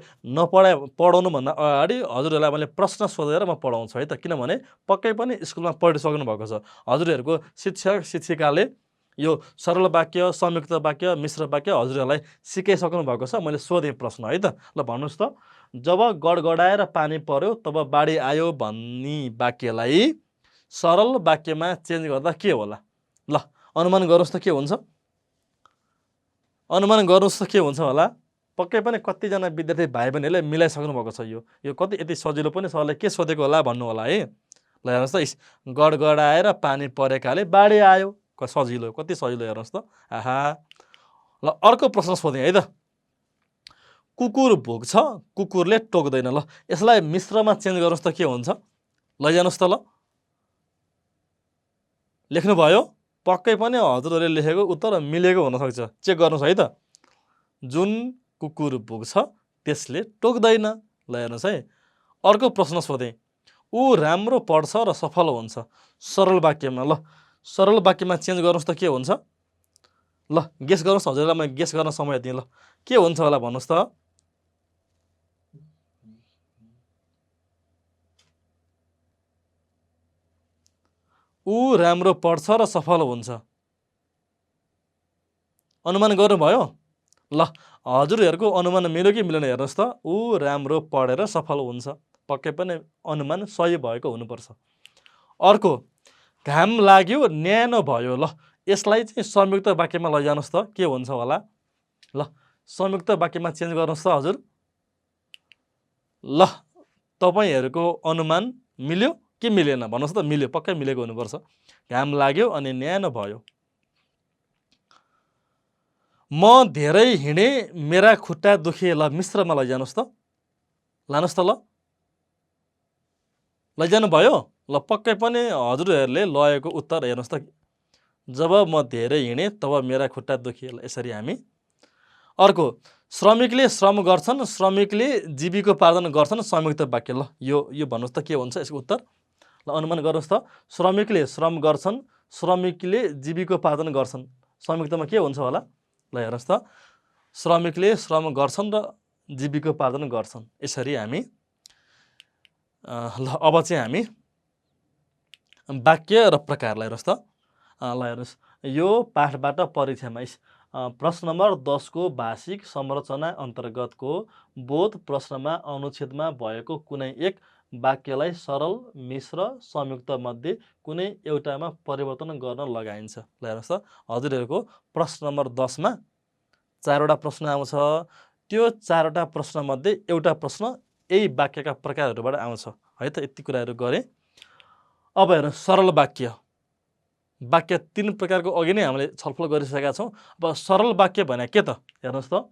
पढाउनुभन्दा अगाडि हजुरहरूलाई मैले प्रश्न सोधेर म पढाउँछु है त। किनभने पक्कै पनि स्कुलमा पढिसक्नु भएको छ। हजुरहरूको शिक्षक शिक्षिकाले यो सरल वाक्य, संयुक्त वाक्य, मिश्र वाक्य हजुरहरूलाई सिकाइसक्नु भएको छ। मैले सोधेँ प्रश्न है त। ल भन्नुहोस् त, जब गडगडाएर पानी पर्यो तब बाढी आयो भन्ने वाक्यलाई सरल वाक्यमा चेन्ज गर्दा के होला? ल अनुमान गर्नुहोस् त के हुन्छ? अनुमान गर्नुहोस् त के हुन्छ होला? पक्कै पनि कतिजना विद्यार्थी भाइ बहिनीहरूले मिलाइसक्नु भएको छ। यो कति यति सजिलो पनि सरले के सोधेको होला भन्नु होला है। ल हेर्नुहोस् त, गडगडाएर पानी परेकाले बाढी आयो। सजिलो, कति सजिलो हेर्नुहोस् त। आहा। ल अर्को प्रश्न सोधेँ है त। कुकुर भुक्छ, कुकुरले टोक्दैन। ल यसलाई मिश्रमा चेन्ज गर्नुहोस् त के हुन्छ? लैजानुहोस् त। ल लेख्नुभयो? पक्कै पनि हजुरहरूले लेखेको उत्तर मिलेको हुनसक्छ। चेक गर्नुहोस् है त। जुन कुकुर भुक्छ त्यसले टोक्दैन। ल हेर्नुहोस् है। अर्को प्रश्न सोधेँ। ऊ राम्रो पढ्छ र सफल हुन्छ। सरल वाक्यमा। ल सरल वाक्यमा चेन्ज गर्नुहोस् त के हुन्छ? ल गेस गर्नुहोस्, हजुरलाई म गेस गर्न समय दिएँ। ल के हुन्छ होला भन्नुहोस् त? ऊ राम्रो पढ्छ र सफल हुन्छ। अनुमान गर्नुभयो? ल हजुरहरूको अनुमान मिल्यो कि मिलेन हेर्नुहोस् त। ऊ राम्रो पढेर सफल हुन्छ। पक्कै पनि अनुमान सही भएको हुनुपर्छ। अर्को, घाम लाग्यो न्यानो भयो। ल यसलाई चाहिँ संयुक्त वाक्यमा लैजानुहोस् त के हुन्छ होला? ल संयुक्त वाक्यमा चेन्ज गर्नुहोस् त हजुर। ल तपाईँहरूको अनुमान मिल्यो कि मिलेन भन्नुहोस् त। मिल्यो, पक्कै मिलेको हुनुपर्छ। घाम लाग्यो अनि न्यानो भयो। म धेरै हिँडे मेरा खुट्टा दुखे। ल मिश्रमा लैजानुहोस् त। लानुहोस् त। ल लैजानु भयो? ल पक्कै पनि हजुरहरूले लगेको उत्तर हेर्नुहोस् त। जब म धेरै हिँडेँ तब मेरा खुट्टा दुखे। ल यसरी हामी। अर्को, श्रमिकले श्रम गर्छन्, श्रमिकले जीविकोपार्जन गर्छन्। संयुक्त वाक्य। ल यो भन्नुहोस् त के हुन्छ यसको उत्तर? ल अनुमान गर्नुहोस् त। श्रमिकले श्रम गर्छन्, श्रमिकले जीविकोपार्जन गर्छन्। संयुक्तमा के हुन्छ होला? ल हेर्नुहोस् त। श्रमिकले श्रम गर्छन् र जीविकोपार्जन गर्छन्। यसरी हामी। ल अब चाहिँ हामी वाक्य र प्रकारलाई हेर्नुहोस् त। ल हेर्नुहोस्, यो पाठबाट परीक्षामा प्रश्न नम्बर 10 को भाषिक संरचना अन्तर्गतको बोध प्रश्नमा अनुच्छेदमा भएको कुनै एक वाक्यलाई सरल, मिश्र, संयुक्त मध्ये कुनै एउटामा परिवर्तन गर्न लगाइन्छ। ल हेर्नुहोस् त। हजुरहरूको प्रश्न नम्बर 10 मा 4वटा प्रश्न आउँछ। त्यो 4वटा प्रश्न मध्ये एउटा प्रश्न यही वाक्यका प्रकारहरूबाट आउँछ है त। यति कुराहरू गरेँ। अब हेर्नुहोस्, सरल वाक्य। वाक्य 3 प्रकारको अघि नै हामीले छलफल गरिसकेका छौँ। अब सरल वाक्य भने के त? हेर्नुहोस् त।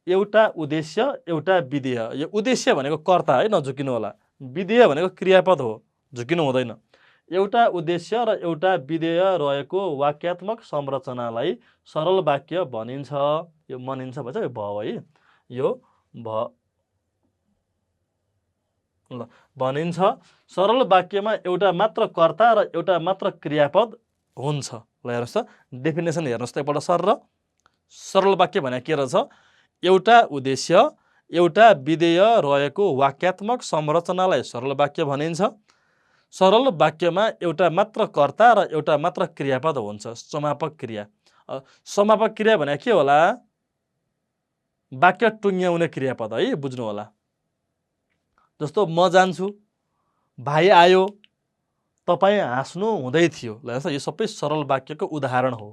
एउटा उद्देश्य, एउटा विधेय। यो उद्देश्य भनेको कर्ता है, नझुकिनु होला। विधेय भनेको क्रियापद हो, झुकिनु हुँदैन। एउटा उद्देश्य र एउटा विधेय रहेको वाक्यात्मक संरचनालाई सरल वाक्य भनिन्छ। यो मनिन्छ भन्छ, यो भयो है। यो ल भनिन्छ। सरल वाक्यमा एउटा मात्र कर्ता र एउटा मात्र क्रियापद हुन्छ। ल हेर्नुहोस् त। डेफिनेसन हेर्नुहोस् त एकपल्ट सर। र सरल वाक्य भने के रहेछ? एउटा उद्देश्य, एउटा विधेय रहेको वाक्यात्मक संरचनालाई सरल वाक्य भनिन्छ। सरल वाक्यमा एउटा मात्र कर्ता र एउटा मात्र क्रियापद हुन्छ, समापक क्रिया। समापक क्रिया भने के होला? वाक्य टुङ्ग्याउने क्रियापद है, बुझ्नु होला। जस्तो म जान्छु, भाइ आयो, तपाईँ हाँस्नु हुँदै थियो। ल यो सबै सरल वाक्यको उदाहरण हो।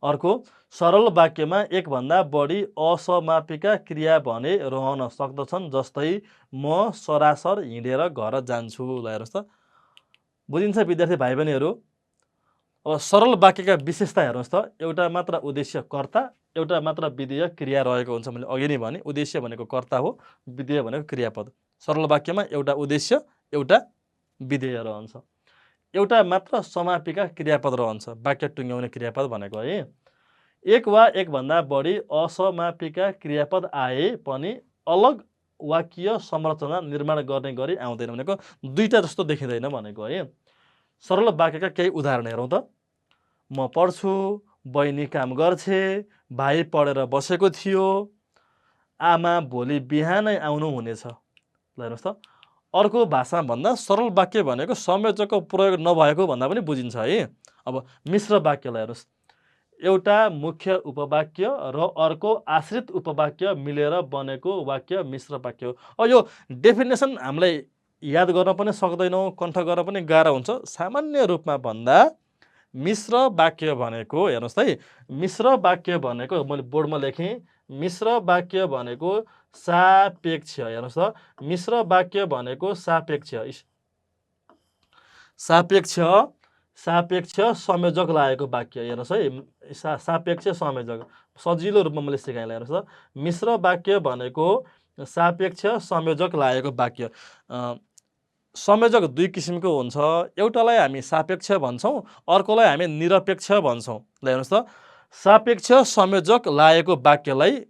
अर्को, सरल वाक्यमा एकभन्दा बढी असमापिका क्रिया भने रहन सक्दछन्। जस्तै म सरासर हिँडेर घर जान्छु। ल हेर्नुहोस् त। बुझिन्छ विद्यार्थी भाइ बहिनीहरू? अब सरल वाक्यका विशेषता हेर्नुहोस् त। एउटा मात्र उद्देश्य कर्ता, एउटा मात्र विधेय क्रिया रहेको हुन्छ। मैले अघि नै भने उद्देश्य भनेको कर्ता हो, विधेय भनेको क्रियापद। सरल वाक्यमा एउटा उद्देश्य, एउटा विधेय रहन्छ। एउटा मात्र समापिका क्रियापद रहन्छ, वाक्य टुङ्ग्याउने क्रियापद भनेको है। एक वा एकभन्दा बढी असमापिका क्रियापद आए पनि अलग वाक्य संरचना निर्माण गर्ने गरी आउँदैन भनेको दुईटा जस्तो देखिँदैन भनेको है। सरल वाक्यका केही उदाहरण हेरौँ त। म पढ्छु, बहिनी काम गर्छे, भाइ पढेर बसेको थियो, आमा भोलि बिहानै आउनु हुनेछ। ल हेर्नुहोस् त। अर्को भाषामा भन्दा सरल वाक्य भनेको संयोजकको प्रयोग नभएको भन्दा पनि बुझिन्छ है। अब मिश्र वाक्यलाई हेर्नुहोस्। एउटा मुख्य उपवाक्य र अर्को आश्रित उपवाक्य मिलेर बनेको वाक्य मिश्र वाक्य हो। अब यो डेफिनेसन हामीलाई याद गर्न पनि सक्दैनौँ, कण्ठ गर्न पनि गाह्रो हुन्छ। सामान्य रूपमा भन्दा मिश्र वाक्य भनेको, हेर्नुहोस् है, मिश्र वाक्य भनेको मैले बोर्डमा लेखेँ, मिश्र वाक्य भनेको सापेक्ष, हेर्नुहोस् त, मिश्र वाक्य भनेको सापेक्ष सापेक्ष संयोजक लागेको वाक्य। हेर्नुहोस् है, सापेक्ष संयोजक सजिलो रूपमा मैले सिकाएँ। हेर्नुहोस् त, मिश्र वाक्य भनेको सापेक्ष संयोजक लागेको वाक्य। संयोजक दुई किसिमको हुन्छ, एउटालाई हामी सापेक्ष भन्छौँ, अर्कोलाई हामी निरपेक्ष भन्छौँ। ल हेर्नुहोस् त, सापेक्ष संयोजक लागेको वाक्यलाई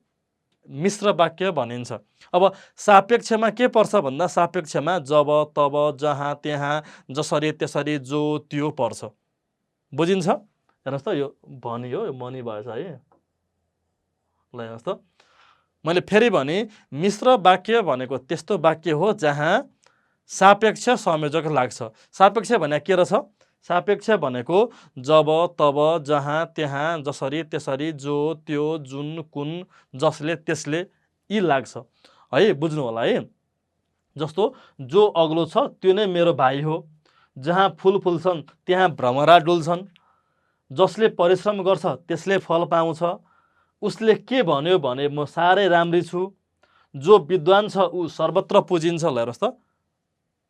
मिश्र वाक्य भनिन्छ। अब सापेक्षमा के पर्छ भन्दा सापेक्षमा जब, तब, जहाँ, त्यहाँ, जसरी, त्यसरी, जो, त्यो पर्छ। बुझिन्छ? हेर्नुहोस् त, यो भनी हो, यो मनी भएछ है। ल हेर्नुहोस् त, मैले फेरि भने, मिश्र वाक्य भनेको त्यस्तो वाक्य हो जहाँ सापेक्ष संयोजक लाग्छ। सापेक्ष भने के रहेछ? सापेक्ष भनेको जब, तब, जहाँ, त्यहाँ, जसरी, त्यसरी, जो, त्यो, जुन, कुन, जसले, त्यसले, यी लाग्छ है। बुझ्नु होला है। जस्तो जो अग्लो छ त्यो नै मेरो भाइ हो, जहाँ फुल फुल्छन् त्यहाँ भ्रमरा डुल्छन्, जसले परिश्रम गर्छ त्यसले फल पाउँछ, उसले के भन्यो भने म साह्रै राम्री छु, जो विद्वान छ ऊ सर्वत्र पुजिन्छ। ल हेर्नुहोस् त,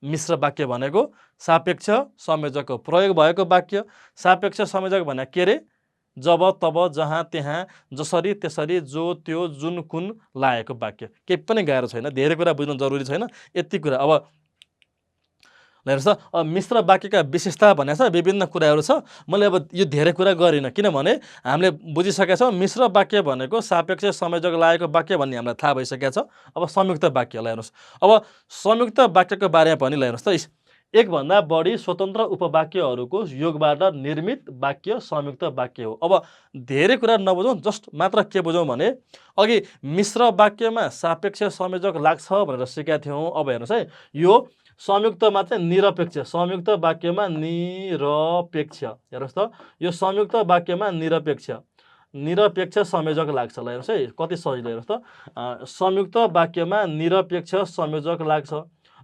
मिश्र वाक्य भनेको सापेक्ष संयोजकको प्रयोग भएको वाक्य। सापेक्ष संयोजक भने के रे? जब, तब, जहाँ, त्यहाँ, जसरी, त्यसरी, जो, त्यो, जुन, कुन लागेको वाक्य। केही पनि गाह्रो छैन, धेरै कुरा बुझ्नु जरुरी छैन, यति कुरा। अब हेर्नुहोस् त, अब मिश्र वाक्यका विशेषता भनेको छ, विभिन्न कुराहरू छ। मैले अब यो धेरै कुरा गरिनँ, किनभने हामीले बुझिसकेका छौँ मिश्र वाक्य भनेको सापेक्ष संयोजक लागेको वाक्य भन्ने हामीलाई थाहा भइसकेको छ। अब संयुक्त वाक्य, ल हेर्नुहोस्, अब संयुक्त वाक्यको बारेमा पनि ल हेर्नुहोस् त, एकभन्दा बढी स्वतन्त्र उपवाक्यहरूको योगबाट निर्मित वाक्य संयुक्त वाक्य हो। अब धेरै कुरा नबुझौँ, जस्ट मात्र के बुझौँ भने अघि मिश्र वाक्यमा सापेक्ष संयोजक लाग्छ भनेर सिकेका थियौँ। अब हेर्नुहोस् है, यो संयुक्तमा चाहिँ निरपेक्ष, संयुक्त वाक्यमा निरपेक्ष, हेर्नुहोस् त, यो संयुक्त वाक्यमा निरपेक्ष संयोजक लाग्छ। ल हेर्नुहोस् है, कति सजिलो। हेर्नुहोस् त, संयुक्त वाक्यमा निरपेक्ष संयोजक लाग्छ।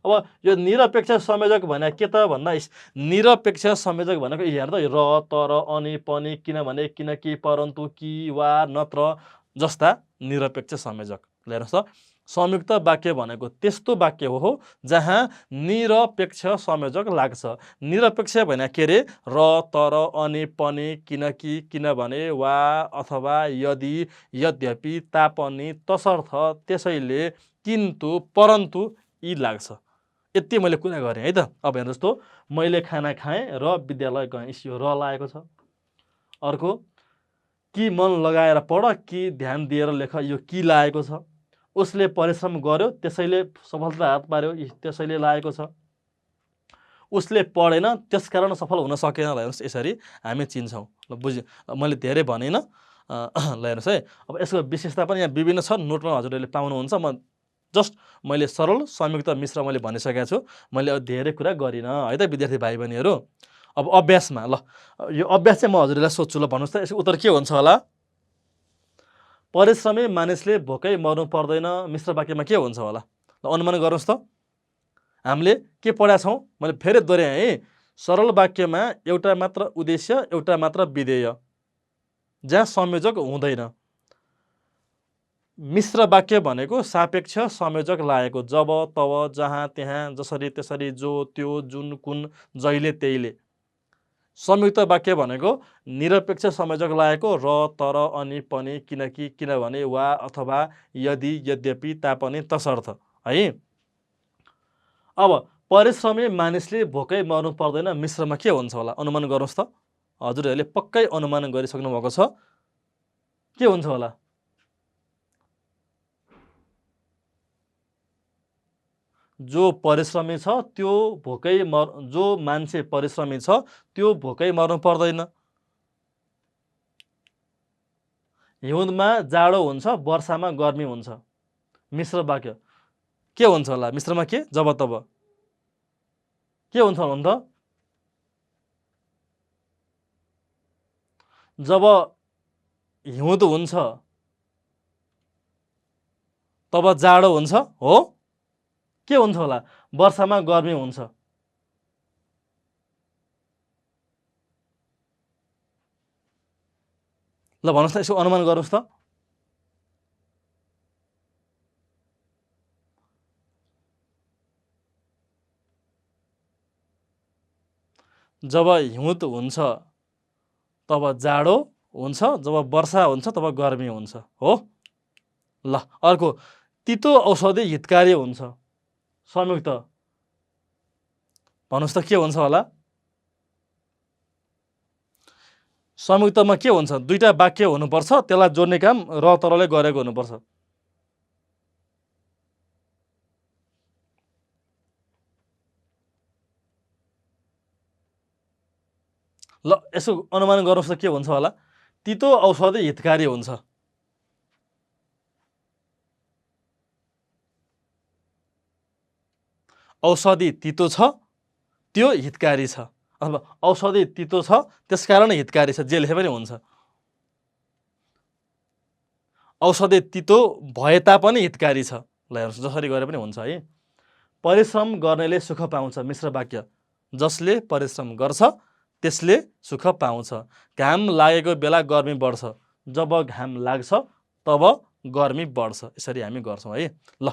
अब यो निरपेक्ष संयोजक भने के त भन्दा निरपेक्ष संयोजक भनेको हेर्द र, तर, अनि, पनि, किनभने, किनकि, परन्तु, कि, वा, नत्र जस्ता निरपेक्ष संयोजक। ल हेर्नुहोस् त, संयुक्त वाक्य भनेको त्यस्तो वाक्य हो जहाँ निरपेक्ष संयोजक लाग्छ। निरपेक्ष भने के रे? र, तर, अनि, पनि, किनकि, किनभने, वा, अथवा, यदि, यद्यपि, तापनि, तसर्थ, त्यसैले, किन्तु, परन्तु यी लाग्छ। यति मैले कुरा गरेँ है त। अब हेर्नुहोस् त, मैले खाना खाएँ र विद्यालय गएँ, यो र लागेको छ। अर्को, कि मन लगाएर पढ, कि ध्यान दिएर लेख, यो कि लागेको छ। उसले परिश्रम गर्यो त्यसैले सफलता हात पार्यो, त्यसैले लागेको छ। उसले पढेन त्यसकारण सफल हुन सकेन। ल हेर्नुहोस्, यसरी हामी चिन्छौँ। ल बुझ्यो, मैले धेरै भनिनँ। ल हेर्नुहोस् है, अब यसको विशेषता पनि यहाँ विभिन्न छ, नोटमा हजुरहरूले पाउनुहुन्छ। जस्ट मैले सरल संयुक्त मिश्र मैले भनिसकेको छु, मैले अब धेरै कुरा गरिनँ है त विद्यार्थी भाइ बहिनीहरू। अब अभ्यासमा, ल यो अभ्यास चाहिँ म हजुरहरूलाई सोध्छु, ल भन्नुहोस् त यसको उत्तर के हुन्छ होला? परिश्रमी मानिसले भोकै मर्नु पर्दैन, मिश्र वाक्यमा के हुन्छ होला? ल अनुमान गर्नुहोस् त। हामीले के पढाएको छौँ मैले फेरि दोहोऱ्याएँ है, सरल वाक्यमा एउटा मात्र उद्देश्य, एउटा मात्र विधेय, जहाँ संयोजक हुँदैन। मिश्र वाक्य भनेको सापेक्ष संयोजक लागेको, जब, तब, जहाँ, त्यहाँ, जसरी, त्यसरी, जो, त्यो, जुन, कुन, जहिले, त्यहीले। संयुक्त वाक्य भनेको निरपेक्ष संयोजक लागेको, र, तर, अनि, पनि, किनकि, किनभने, वा, अथवा, यदि, यद्यपि, तापनि, तसर्थ है। अब परिश्रमी मानिसले भोकै मर्नु पर्दैन, मिश्रमा के हुन्छ होला? अनुमान गर्नुहोस् त। हजुरहरूले पक्कै अनुमान गरिसक्नु भएको छ, के हुन्छ होला? जो परिश्रमी छ त्यो भोकै जो मान्छे परिश्रमी छ त्यो भोकै मर्नु पर्दैन। हिउँदमा जाडो हुन्छ, वर्षामा गर्मी हुन्छ। मिश्र वाक्य के हुन्छ होला? मिश्रमा के? जब, तब के हुन्छ होला त? जब हिउँद हुन्छ तब जाडो हुन्छ हो के हुन्छ होला वर्षामा गर्मी हुन्छ ल भन्नुहोस् त यसको अनुमान गर्नुहोस् त जब हिउँद हुन्छ तब जाडो हुन्छ जब वर्षा हुन्छ तब गर्मी हुन्छ हो ल अर्को तितो औषधि हितकारी हुन्छ संयुक्त भन्नुहोस् त के हुन्छ होला संयुक्तमा के हुन्छ दुईटा वाक्य हुनुपर्छ त्यसलाई जोड्ने काम र तरले गरेको हुनुपर्छ ल यसो अनुमान गर्नुहोस् त के हुन्छ होला तितो औषधि हितकारी हुन्छ औषधि तितो छ त्यो हितकारी छ अथवा औषधि तितो छ त्यसकारण हितकारी छ जे लेखे पनि हुन्छ औषधि तितो भए तापनि हितकारी छ ल हेर्नुहोस् जसरी गरे पनि हुन्छ है परिश्रम गर्नेले सुख पाउँछ मिश्र वाक्य जसले परिश्रम गर्छ त्यसले सुख पाउँछ घाम लागेको बेला गर्मी बढ्छ जब घाम लाग्छ तब गर्मी बढ्छ यसरी हामी गर्छौँ है ल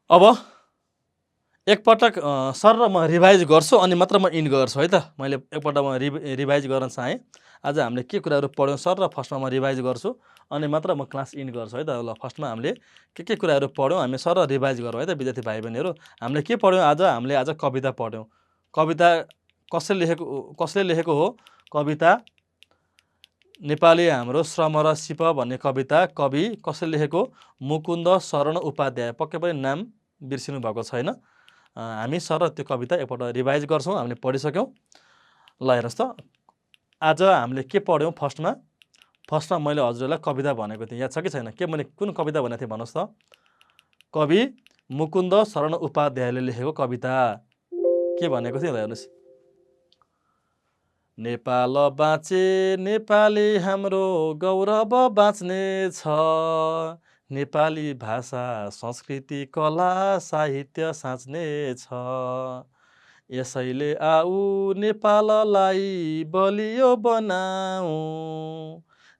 अब एकपटक सर र म रिभाइज गर्छु अनि मात्र म इन्ड गर्छु है त मैले एकपल्ट म रिभाइज गर्न चाहेँ आज हामीले के कुराहरू पढ्यौँ सर र फर्स्टमा म रिभाइज गर्छु अनि मात्र म क्लास इन्ड गर्छु है त ल फर्स्टमा हामीले के कुराहरू पढ्यौँ हामी सर र रिभाइज गरौँ है त विद्यार्थी भाइ बहिनीहरू हामीले के पढ्यौँ हामीले आज कविता पढ्यौँ कविता कसले लेखेको हो कविता नेपाली हाम्रो श्रम र सिप भन्ने कविता कवि कसले लेखेको मुकुन्द शरण उपाध्याय पक्कै पनि नाम बिर्सिनु भएको छैन हामी सर त्यो कविता एकपल्ट रिभाइज गर्छौँ हामीले पढिसक्यौँ ल हेर्नुहोस् त आज हामीले के पढ्यौँ फर्स्टमा मैले हजुरलाई कविता भनेको थिएँ याद छ कि छैन के मैले कुन कविता भनेको थिएँ भन्नुहोस् त कवि मुकुन्द शरण उपाध्यायले लेखेको कविता के भनेको थिएँ ल हेर्नुहोस् नेपाल बाँचे नेपाली हाम्रो गौरव बाँच्ने छ नेपाली भाषा संस्कृति कला साहित्य साँच्ने छ यसैले आऊ नेपाललाई बलियो बनाऊ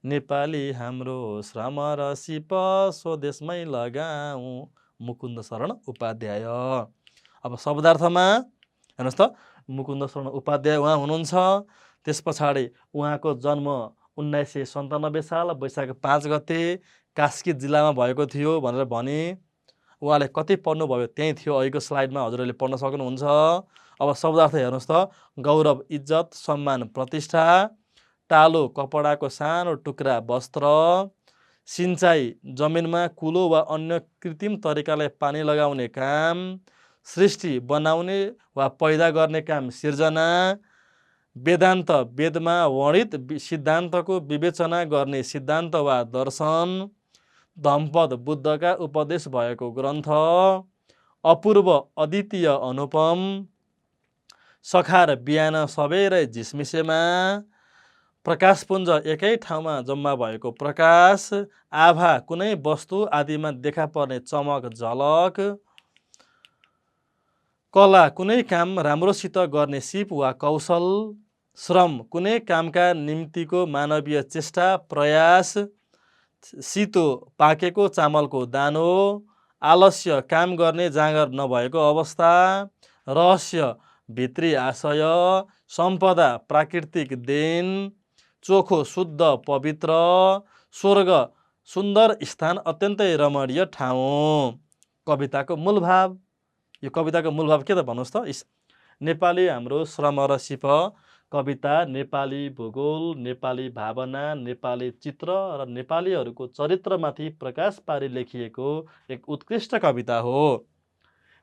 नेपाली हाम्रो श्रम र सिप स्वदेशमै लगाऊ मुकुन्द शरण उपाध्याय अब शब्दार्थमा हेर्नुहोस् त मुकुन्द शरण उपाध्याय उहाँ हुनुहुन्छ त्यस पछाडि उहाँको जन्म 1997 साल वैशाख 5 गते कास्की जिल्लामा भएको थियो भनेर भने उहाँले कति पढ्नुभयो त्यहीँ थियो अहिलेको स्लाइडमा हजुरहरूले पढ्न सक्नुहुन्छ अब शब्दार्थ हेर्नुहोस् त गौरव इज्जत सम्मान प्रतिष्ठा टालो कपडाको सानो टुक्रा वस्त्र सिँचाइ जमिनमा कुलो वा अन्य कृत्रिम तरिकाले पानी लगाउने काम सृष्टि बनाउने वा पैदा गर्ने काम सिर्जना वेदान्त वेदमा वर्णित सिद्धान्तको विवेचना गर्ने सिद्धान्त वा दर्शन धम्पद बुद्धका उपदेश भएको ग्रन्थ अपूर्व अद्वितीय अनुपम सखार बिहान सबेरै झिसमिसेमा प्रकाशपुञ्ज एकै ठाउँमा जम्मा भएको प्रकाश आभा कुनै वस्तु आदिमा देखा पर्ने चमक झलक कला कुनै काम राम्रोसित गर्ने सिप वा कौशल श्रम कुनै कामका निम्तिको मानवीय चेष्टा प्रयास सितो पाकेको चामलको दानो आलस्य काम गर्ने जाँगर नभएको अवस्था रहस्य भित्री आशय सम्पदा प्राकृतिक देन चोखो शुद्ध पवित्र स्वर्ग सुन्दर स्थान अत्यन्तै रमणीय ठाउँ कविताको मूल भाव यो कविताको मूल भाव के त भन्नुहोस् त नेपाली हाम्रो श्रम र सिप कविता नेपाली भूगोल नेपाली भावना नेपाली चित्र र नेपालीहरूको चरित्रमाथि प्रकाश पारी लेखिएको एक उत्कृष्ट कविता हो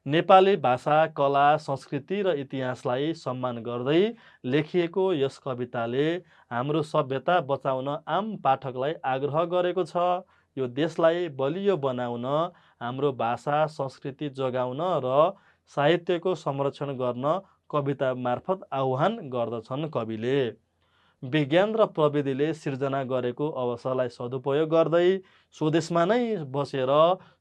नेपाली भाषा कला संस्कृति र इतिहासलाई सम्मान गर्दै लेखिएको यस कविताले हाम्रो सभ्यता बचाउन आम पाठकलाई आग्रह गरेको छ यो देशलाई बलियो बनाउन हाम्रो भाषा संस्कृति जोगाउन र साहित्यको संरक्षण गर्न कविता मार्फत आह्वान गर्दछन् कविले विज्ञान र प्रविधिले सिर्जना गरेको अवसरलाई सदुपयोग गर्दै स्वदेशमा नै बसेर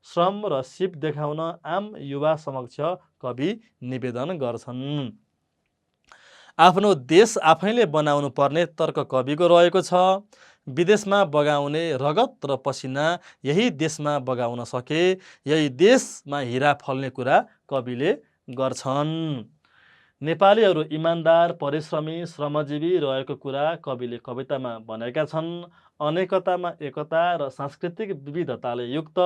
श्रम र सिप देखाउन आम युवा समक्ष कवि निवेदन गर्छन्। आफ्नो देश आफैले बनाउनु पर्ने तर्क कविको रहेको छ। विदेशमा बगाउने रगत र पसिना यही देशमा बगाउन सके यही देशमा हिरा फल्ने कुरा कविले गर्छन्। नेपालीहरू इमान्दार, परिश्रमी, श्रमजीवी रहेको कुरा कविले कवितामा भनेका छन्। अनेकतामा एकता र सांस्कृतिक विविधताले युक्त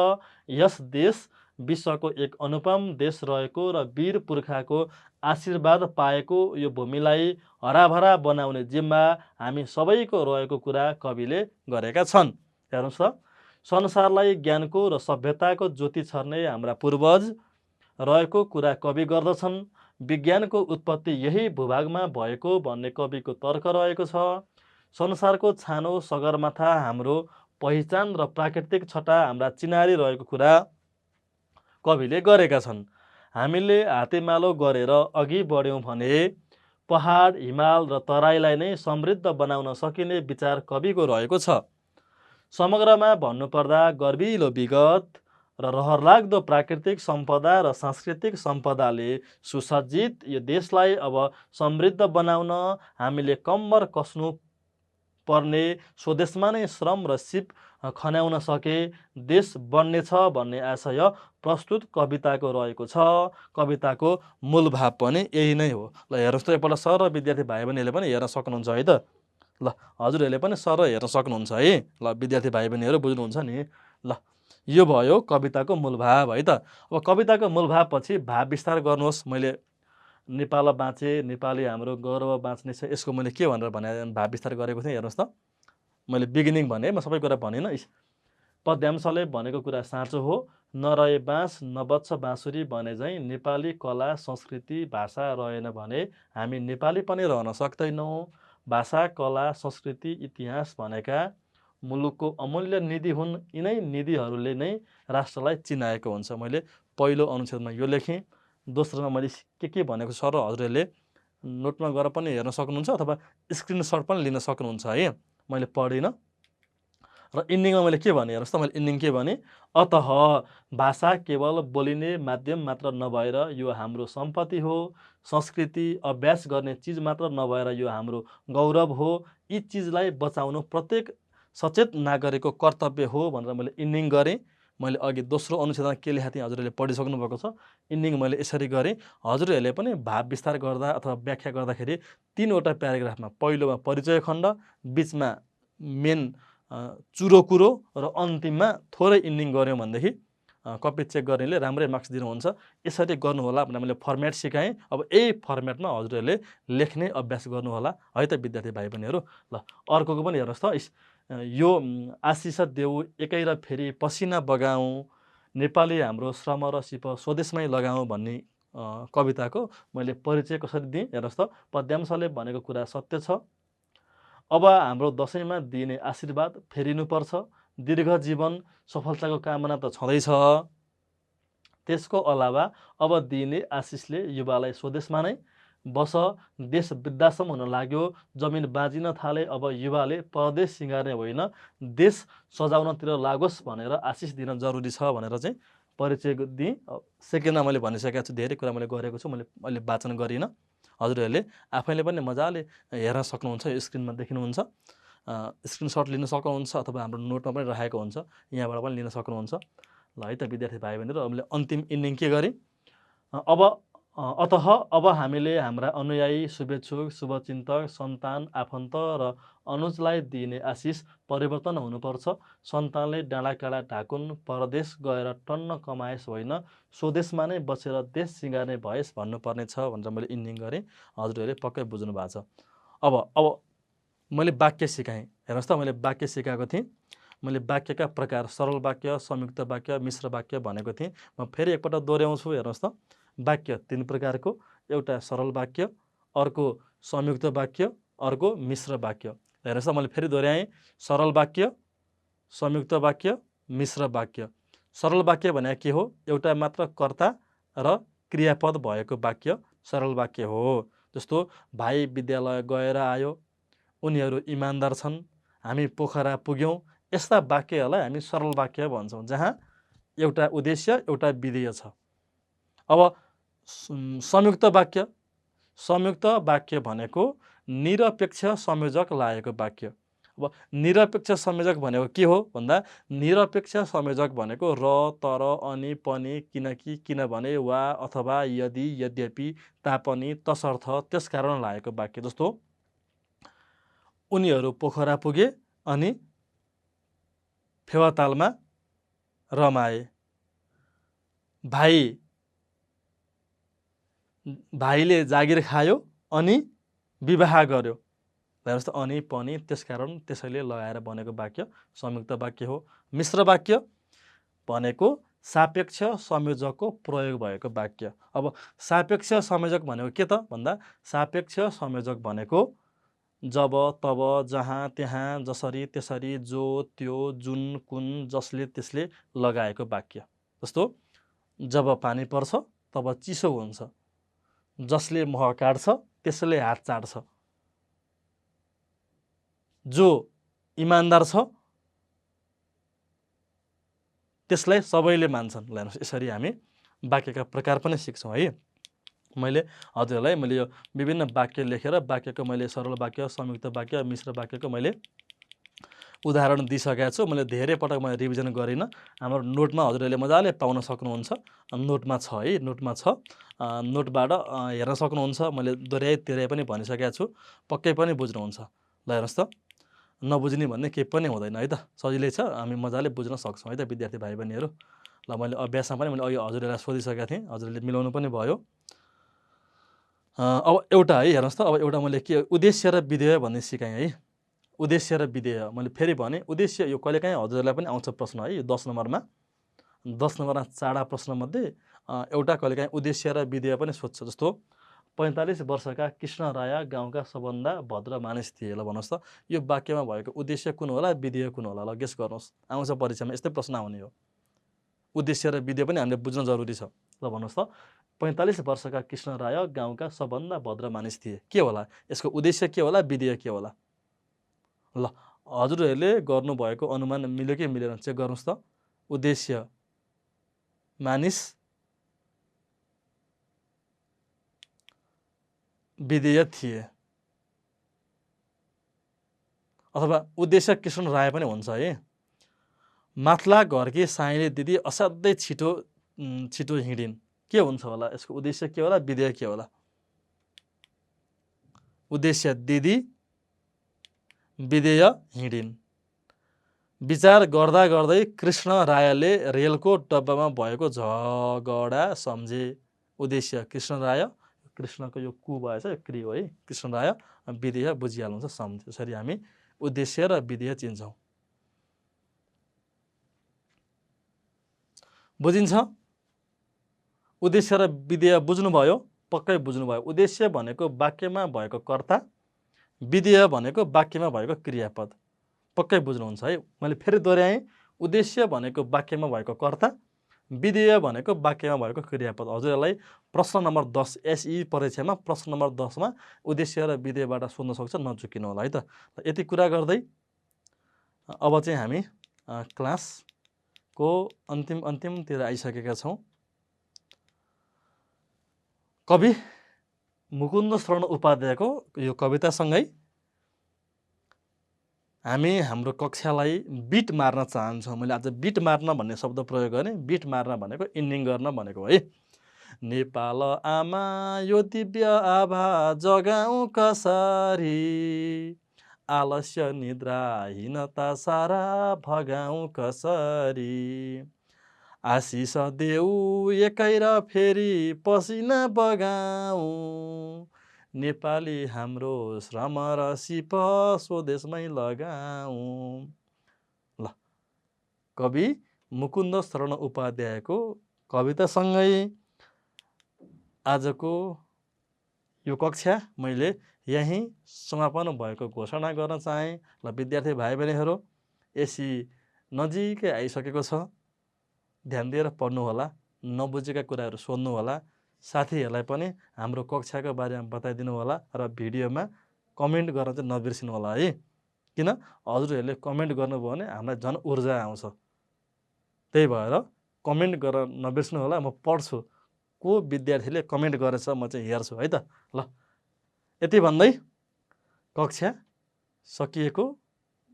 यस देश विश्वको एक अनुपम देश रहेको र वीर पुर्खाको आशीर्वाद पाएको यो भूमिलाई हराभरा बनाउने जिम्मा हामी सबैको रहेको कुरा कविले गरेका छन्। हेर्नुहोस् त, संसारलाई ज्ञानको र सभ्यताको ज्योति छर्ने हाम्रा पूर्वज रहेको कुरा कवि गर्दछन्। विज्ञानको उत्पत्ति यही भूभागमा भएको भन्ने कविको तर्क रहेको छ। संसारको छानो सगरमाथा हाम्रो पहिचान र प्राकृतिक छटा हाम्रा चिनारी रहेको कुरा कविले गरेका छन्। हामीले हातेमालो गरेर अघि बढ्यौँ भने पहाड, हिमाल र तराईलाई नै समृद्ध बनाउन सकिने विचार कविको रहेको छ। समग्रमा भन्नुपर्दा गर्विलो विगत र रहरलाग्दो प्राकृतिक सम्पदा र सांस्कृतिक सम्पदाले सुसज्जित यो देशलाई अब समृद्ध बनाउन हामीले कम्मर कस्नु पर्ने, स्वदेशमा नै श्रम र सिप खन्याउन सके देश बन्नेछ भन्ने आशय प्रस्तुत कविताको रहेको छ। कविताको मूल भाव पनि यही नै हो। ल हेर्नुहोस् त, एकपल्ट सर र विद्यार्थी भाइ बहिनीहरूले पनि हेर्न सक्नुहुन्छ है त। ल हजुरहरूले पनि सर हेर्न सक्नुहुन्छ है। ल विद्यार्थी भाइ बहिनीहरू बुझ्नुहुन्छ नि। ल यो भयो कविताको मूल भाव है त। अब कविताको मूल भाव पछि भाव विस्तार गर्नुहोस्। मैले नेपाल बाँचे, नेपाली हाम्रो गौरव बाँच्ने छ, यसको मैले के भनेर भने भाव विस्तार गरेको थिएँ। हेर्नुहोस् त, मैले बिगिनिङ भने, म सबै कुरा भनिनँ। पद्यांशले भनेको कुरा साँचो हो। नरहे बाँस नबज्छ बाँसुरी भने झैँ नेपाली कला संस्कृति भाषा रहेन भने हामी नेपाली पनि रहन सक्दैनौँ। भाषा, कला, संस्कृति, इतिहास भनेका मुलुकको अमूल्य निधि हुन्। यिनै निधिहरूले नै राष्ट्रलाई चिनाएको हुन्छ। मैले पहिलो अनुच्छेदमा यो लेखेँ। दोस्रोमा मैले के भनेको छ र हजुरहरूले नोटमा गएर पनि हेर्न सक्नुहुन्छ अथवा स्क्रिनसट पनि लिन सक्नुहुन्छ है। मैले पढिनँ। र इन्डिङमा मैले के भने हेर्नुहोस् त, मैले इन्डिङ के भने, अतः भाषा केवल बोलिने माध्यम मात्र नभएर यो हाम्रो सम्पत्ति हो। संस्कृति अभ्यास गर्ने चिज मात्र नभएर यो हाम्रो गौरव हो। यी चिजलाई बचाउनु प्रत्येक सचेत नागरिकको कर्तव्य हो भनेर मैले इन्डिङ गरेँ। मैले अघि दोस्रो अनुच्छेदमा के लेखेको थिएँ हजुरहरूले पढिसक्नु भएको छ। इन्डिङ मैले यसरी गरेँ। हजुरहरूले पनि भाव विस्तार गर्दा अथवा व्याख्या गर्दाखेरि 3वटा प्याराग्राफमा, पहिलोमा परिचय खण्ड, बिचमा मेन चुरो कुरो र अन्तिममा थोरै इन्डिङ गऱ्यौँ भनेदेखि कपी चेक गर्नेले राम्रै मार्क्स दिनुहुन्छ। यसरी गर्नुहोला भनेर मैले फर्मेट सिकाएँ। अब यही फर्मेटमा हजुरहरूले लेख्ने अभ्यास गर्नुहोला है त विद्यार्थी भाइ बहिनीहरू। ल अर्कोको पनि हेर्नुहोस् त, यो आशिष देऊ एकै र फेरि पसिना बगाउँ, नेपाली हाम्रो श्रम र सिप स्वदेशमै लगाउँ भन्ने कविताको मैले परिचय कसरी दिएँ हेर्नुहोस् त। पद्यांशले भनेको कुरा सत्य छ। अब हाम्रो दसैँमा दिने आशीर्वाद फेरिनुपर्छ। दीर्घ जीवन सफलताको कामना त छँदैछ। त्यसको अलावा अब दिने आशिषले युवालाई स्वदेशमा नै बस, देश वृद्धाश्रम हुन लाग्यो, जमिन बाँचिन थाले, अब युवाले परदेश सिँगार्ने होइन देश सजाउनतिर लागोस् भनेर आशिष दिन जरुरी छ भनेर चाहिँ परिचय दिएँ। सेकेन्डमा मैले भनिसकेको छु, धेरै कुरा मैले गरेको छु, मैले अहिले वाचन गरिनँ। हजुरहरूले आफैले पनि मजाले हेर्न सक्नुहुन्छ, यो स्क्रिनमा देखिनुहुन्छ। स्क्रिनसट लिन सक्नुहुन्छ अथवा हाम्रो नोटमा पनि राखेको हुन्छ, यहाँबाट पनि लिन सक्नुहुन्छ। ल है त विद्यार्थी भाइ बहिनीहरू, मैले अन्तिम इन्डिङ के गरेँ, अतः अब हामीले हाम्रा अनुयायी, शुभेच्छुक, शुभचिन्तक, सन्तान, आफन्त र अनुजलाई दिने आशिष परिवर्तन हुनुपर्छ। सन्तानले डाँडाकाँडा ढाकुन्, परदेश गएर टन्न कमाएस् होइन, स्वदेशमा नै बसेर देश सिँगार्ने भएस् भन्नुपर्ने छ भनेर मैले इन्डिङ गरेँ। हजुरहरूले पक्कै बुझ्नु भएको छ। अब मैले वाक्य सिकाएँ। हेर्नुहोस् त, मैले वाक्य सिकाएको थिएँ। मैले वाक्यका प्रकार सरल वाक्य, संयुक्त वाक्य, मिश्र वाक्य भनेको थिएँ। म फेरि एकपल्ट दोहोऱ्याउँछु। हेर्नुहोस् त, वाक्य 3 प्रकारको, एउटा सरल वाक्य, अर्को संयुक्त वाक्य, अर्को मिश्र वाक्य। हेर्नुहोस् त, मैले फेरि दोहोऱ्याएँ। सरल वाक्य, संयुक्त वाक्य, मिश्र वाक्य। सरल वाक्य भने के हो, एउटा मात्र कर्ता र क्रियापद भएको वाक्य सरल वाक्य हो। जस्तो भाइ विद्यालय गएर आयो, उनीहरू इमान्दार छन्, हामी पोखरा पुग्यौँ, यस्ता वाक्यहरूलाई हामी सरल वाक्य भन्छौँ, जहाँ एउटा उद्देश्य एउटा विधेय छ। अब संयुक्त वाक्य भनेको निरपेक्ष संयोजक लागेको वाक्य। अब निरपेक्ष संयोजक भनेको के हो भन्दा निरपेक्ष संयोजक भनेको र, तर, अनि, पनि, किनकि, किनभने, वा, अथवा, यदि, यद्यपि, तापनि, तसर्थ, त्यसकारण लागेको वाक्य। जस्तो उनीहरू पोखरा पुगे अनि फेवातालमा रमाए। भाइले जागिर खायो अनि विवाह गर्यो। हेर्नुहोस् त, अनि, पनि, त्यसकारण, त्यसैले लगाएर बनेको वाक्य संयुक्त वाक्य हो। मिश्र वाक्य भनेको सापेक्ष संयोजकको प्रयोग भएको वाक्य। अब सापेक्ष संयोजक भनेको के त भन्दा सापेक्ष संयोजक भनेको जब, तब, जहाँ, त्यहाँ, जसरी, त्यसरी, जो, त्यो, जुन, कुन, जसले, त्यसले लगाएको वाक्य। जस्तो जब पानी पर्छ तब चिसो हुन्छ, जसले मह काट्छ त्यसले हात चाट्छ, जो इमान्दार छ त्यसलाई सबैले मान्छन्। हेर्नुहोस्, यसरी हामी वाक्यका प्रकार पनि सिक्छौँ है। मैले हजुरहरूलाई यो विभिन्न वाक्य लेखेर वाक्यको मैले सरल वाक्य, संयुक्त वाक्य, मिश्र वाक्यको मैले उदाहरण दिइसकेको छु। मैले धेरै पटक मैले रिभिजन गरिनँ। हाम्रो नोटमा हजुरहरूले मजाले पाउन सक्नुहुन्छ। नोटमा छ है, नोटमा छ। नोटबाट हेर्न सक्नुहुन्छ। मैले दोहोऱ्याइ पनि भनिसकेको छु, पक्कै पनि बुझ्नुहुन्छ। ल हेर्नुहोस् त, नबुझ्ने भन्ने केही पनि हुँदैन है त, सजिलै छ, हामी मजाले बुझ्न सक्छौँ है त विद्यार्थी भाइ बहिनीहरू। ल मैले अभ्यासमा पनि मैले अघि हजुरहरूलाई सोधिसकेको थिएँ, हजुरहरूले मिलाउनु पनि भयो। अब एउटा है, हेर्नुहोस् त, अब एउटा मैले के उद्देश्य र विधेय भन्ने सिकाएँ है। उद्देश्य र विधेय मैले फेरि भने, उद्देश्य यो कहिलेकाहीँ हजुरहरूलाई पनि आउँछ प्रश्न है, यो 10 नम्बरमा चाडा प्रश्नमध्ये एउटा कहिलेकाहीँ उद्देश्य र विधेय पनि सोध्छ। जस्तो 45 वर्षका कृष्ण राय गाउँका सबभन्दा भद्र मानिस थिए। ल भन्नुहोस् त, यो वाक्यमा भएको उद्देश्य कुन होला, विधेय कुन होला? ल गेस गर्नुहोस्, आउँछ परीक्षामा यस्तै प्रश्न आउने हो। उद्देश्य र विधेय पनि हामीले बुझ्न जरुरी छ। ल भन्नुहोस् त, 45 वर्षका कृष्ण राय गाउँका सबभन्दा भद्र मानिस थिए, के होला? यसको उद्देश्य के होला, विधेय के होला? ल हजुरहरूले गर्नुभएको अनुमान मिल्यो कि मिलेन चेक गर्नुहोस् त। उद्देश्य मानिस, विधेय थिए, अथवा उद्देश्य कृष्ण राय पनि हुन्छ है। माथला घरकी साइले दिदी असाध्यै छिटो हिँडिन्, के हुन्छ होला? यसको उद्देश्य के होला, विधेय के होला? उद्देश्य दिदी, विधेय हिँडिन्। विचार गर्दा गर्दै कृष्ण रायले रेलको डब्बामा भएको झगडा सम्झे। उद्देश्य कृष्ण राय, कृष्णको यो कु भएछ, यो क्रिया हो है, कृष्ण राय, विधेय बुझिहाल्नुहुन्छ, सम्झे। यसरी हामी उद्देश्य र विधेय चिन्छौँ। बुझिन्छ? उद्देश्य र विधेय बुझ्नुभयो? पक्कै बुझ्नुभयो। उद्देश्य भनेको वाक्यमा भएको कर्ता, विधेय भनेको वाक्यमा भएको क्रियापद। पक्कै बुझ्नुहुन्छ है। मैले फेरि दोहोऱ्याएँ, उद्देश्य भनेको वाक्यमा भएको कर्ता, विधेय भनेको वाक्यमा भएको क्रियापद। हजुरहरूलाई प्रश्न नम्बर 10 एसई परीक्षामा प्रश्न नम्बर 10 मा उद्देश्य र विधेयबाट सोध्न सक्छ, नचुकिनु होला है त। यति कुरा गर्दै अब चाहिँ हामी क्लासको अन्तिमतिर आइसकेका छौँ। कवि मुकुन्द शरण उपाध्यायको यो कवितासँगै हामी हाम्रो कक्षालाई बिट मार्न चाहन्छौँ। मैले आज बिट मार्न भन्ने शब्द प्रयोग गरेँ। बिट मार्न भनेको इन्डिङ गर्न भनेको है। नेपाल आमा यो दिव्य आभा जगाउँ कसरी, आलस्य निद्राहीनता सारा भगाउँ कसरी, आशिष देऊ एकै र फेरि पसिना बगाउँ, नेपाली हाम्रो श्रम र सिप स्वदेशमै लगाउँ। ल, कवि मुकुन्द शरण उपाध्यायको कवितासँगै आजको यो कक्षा मैले यहीँ समापन भएको घोषणा गर्न चाहेँ। ल विद्यार्थी भाइ बहिनीहरू, एसी नजिकै आइसकेको छ, ध्यान दिएर पढ्नुहोला, नबुझेका कुराहरू सोध्नुहोला, साथीहरूलाई पनि हाम्रो कक्षाको बारेमा बताइदिनु होला र भिडियोमा कमेन्ट गर्न चाहिँ नबिर्सिनु होला है। किन हजुरहरूले कमेन्ट गर्नुभयो भने हामीलाई झन् ऊर्जा आउँछ। त्यही भएर कमेन्ट गर्न नबिर्स्नु होला। म पढ्छु को विद्यार्थीले कमेन्ट गरेछ म चाहिँ हेर्छु है त। ल यति भन्दै कक्षा सकिएको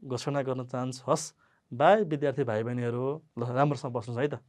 घोषणा गर्न चाहन्छु। हस् बाई विद्यार्थी भाइ बहिनीहरू। ल राम्रोसँग बस्नुहोस् है त।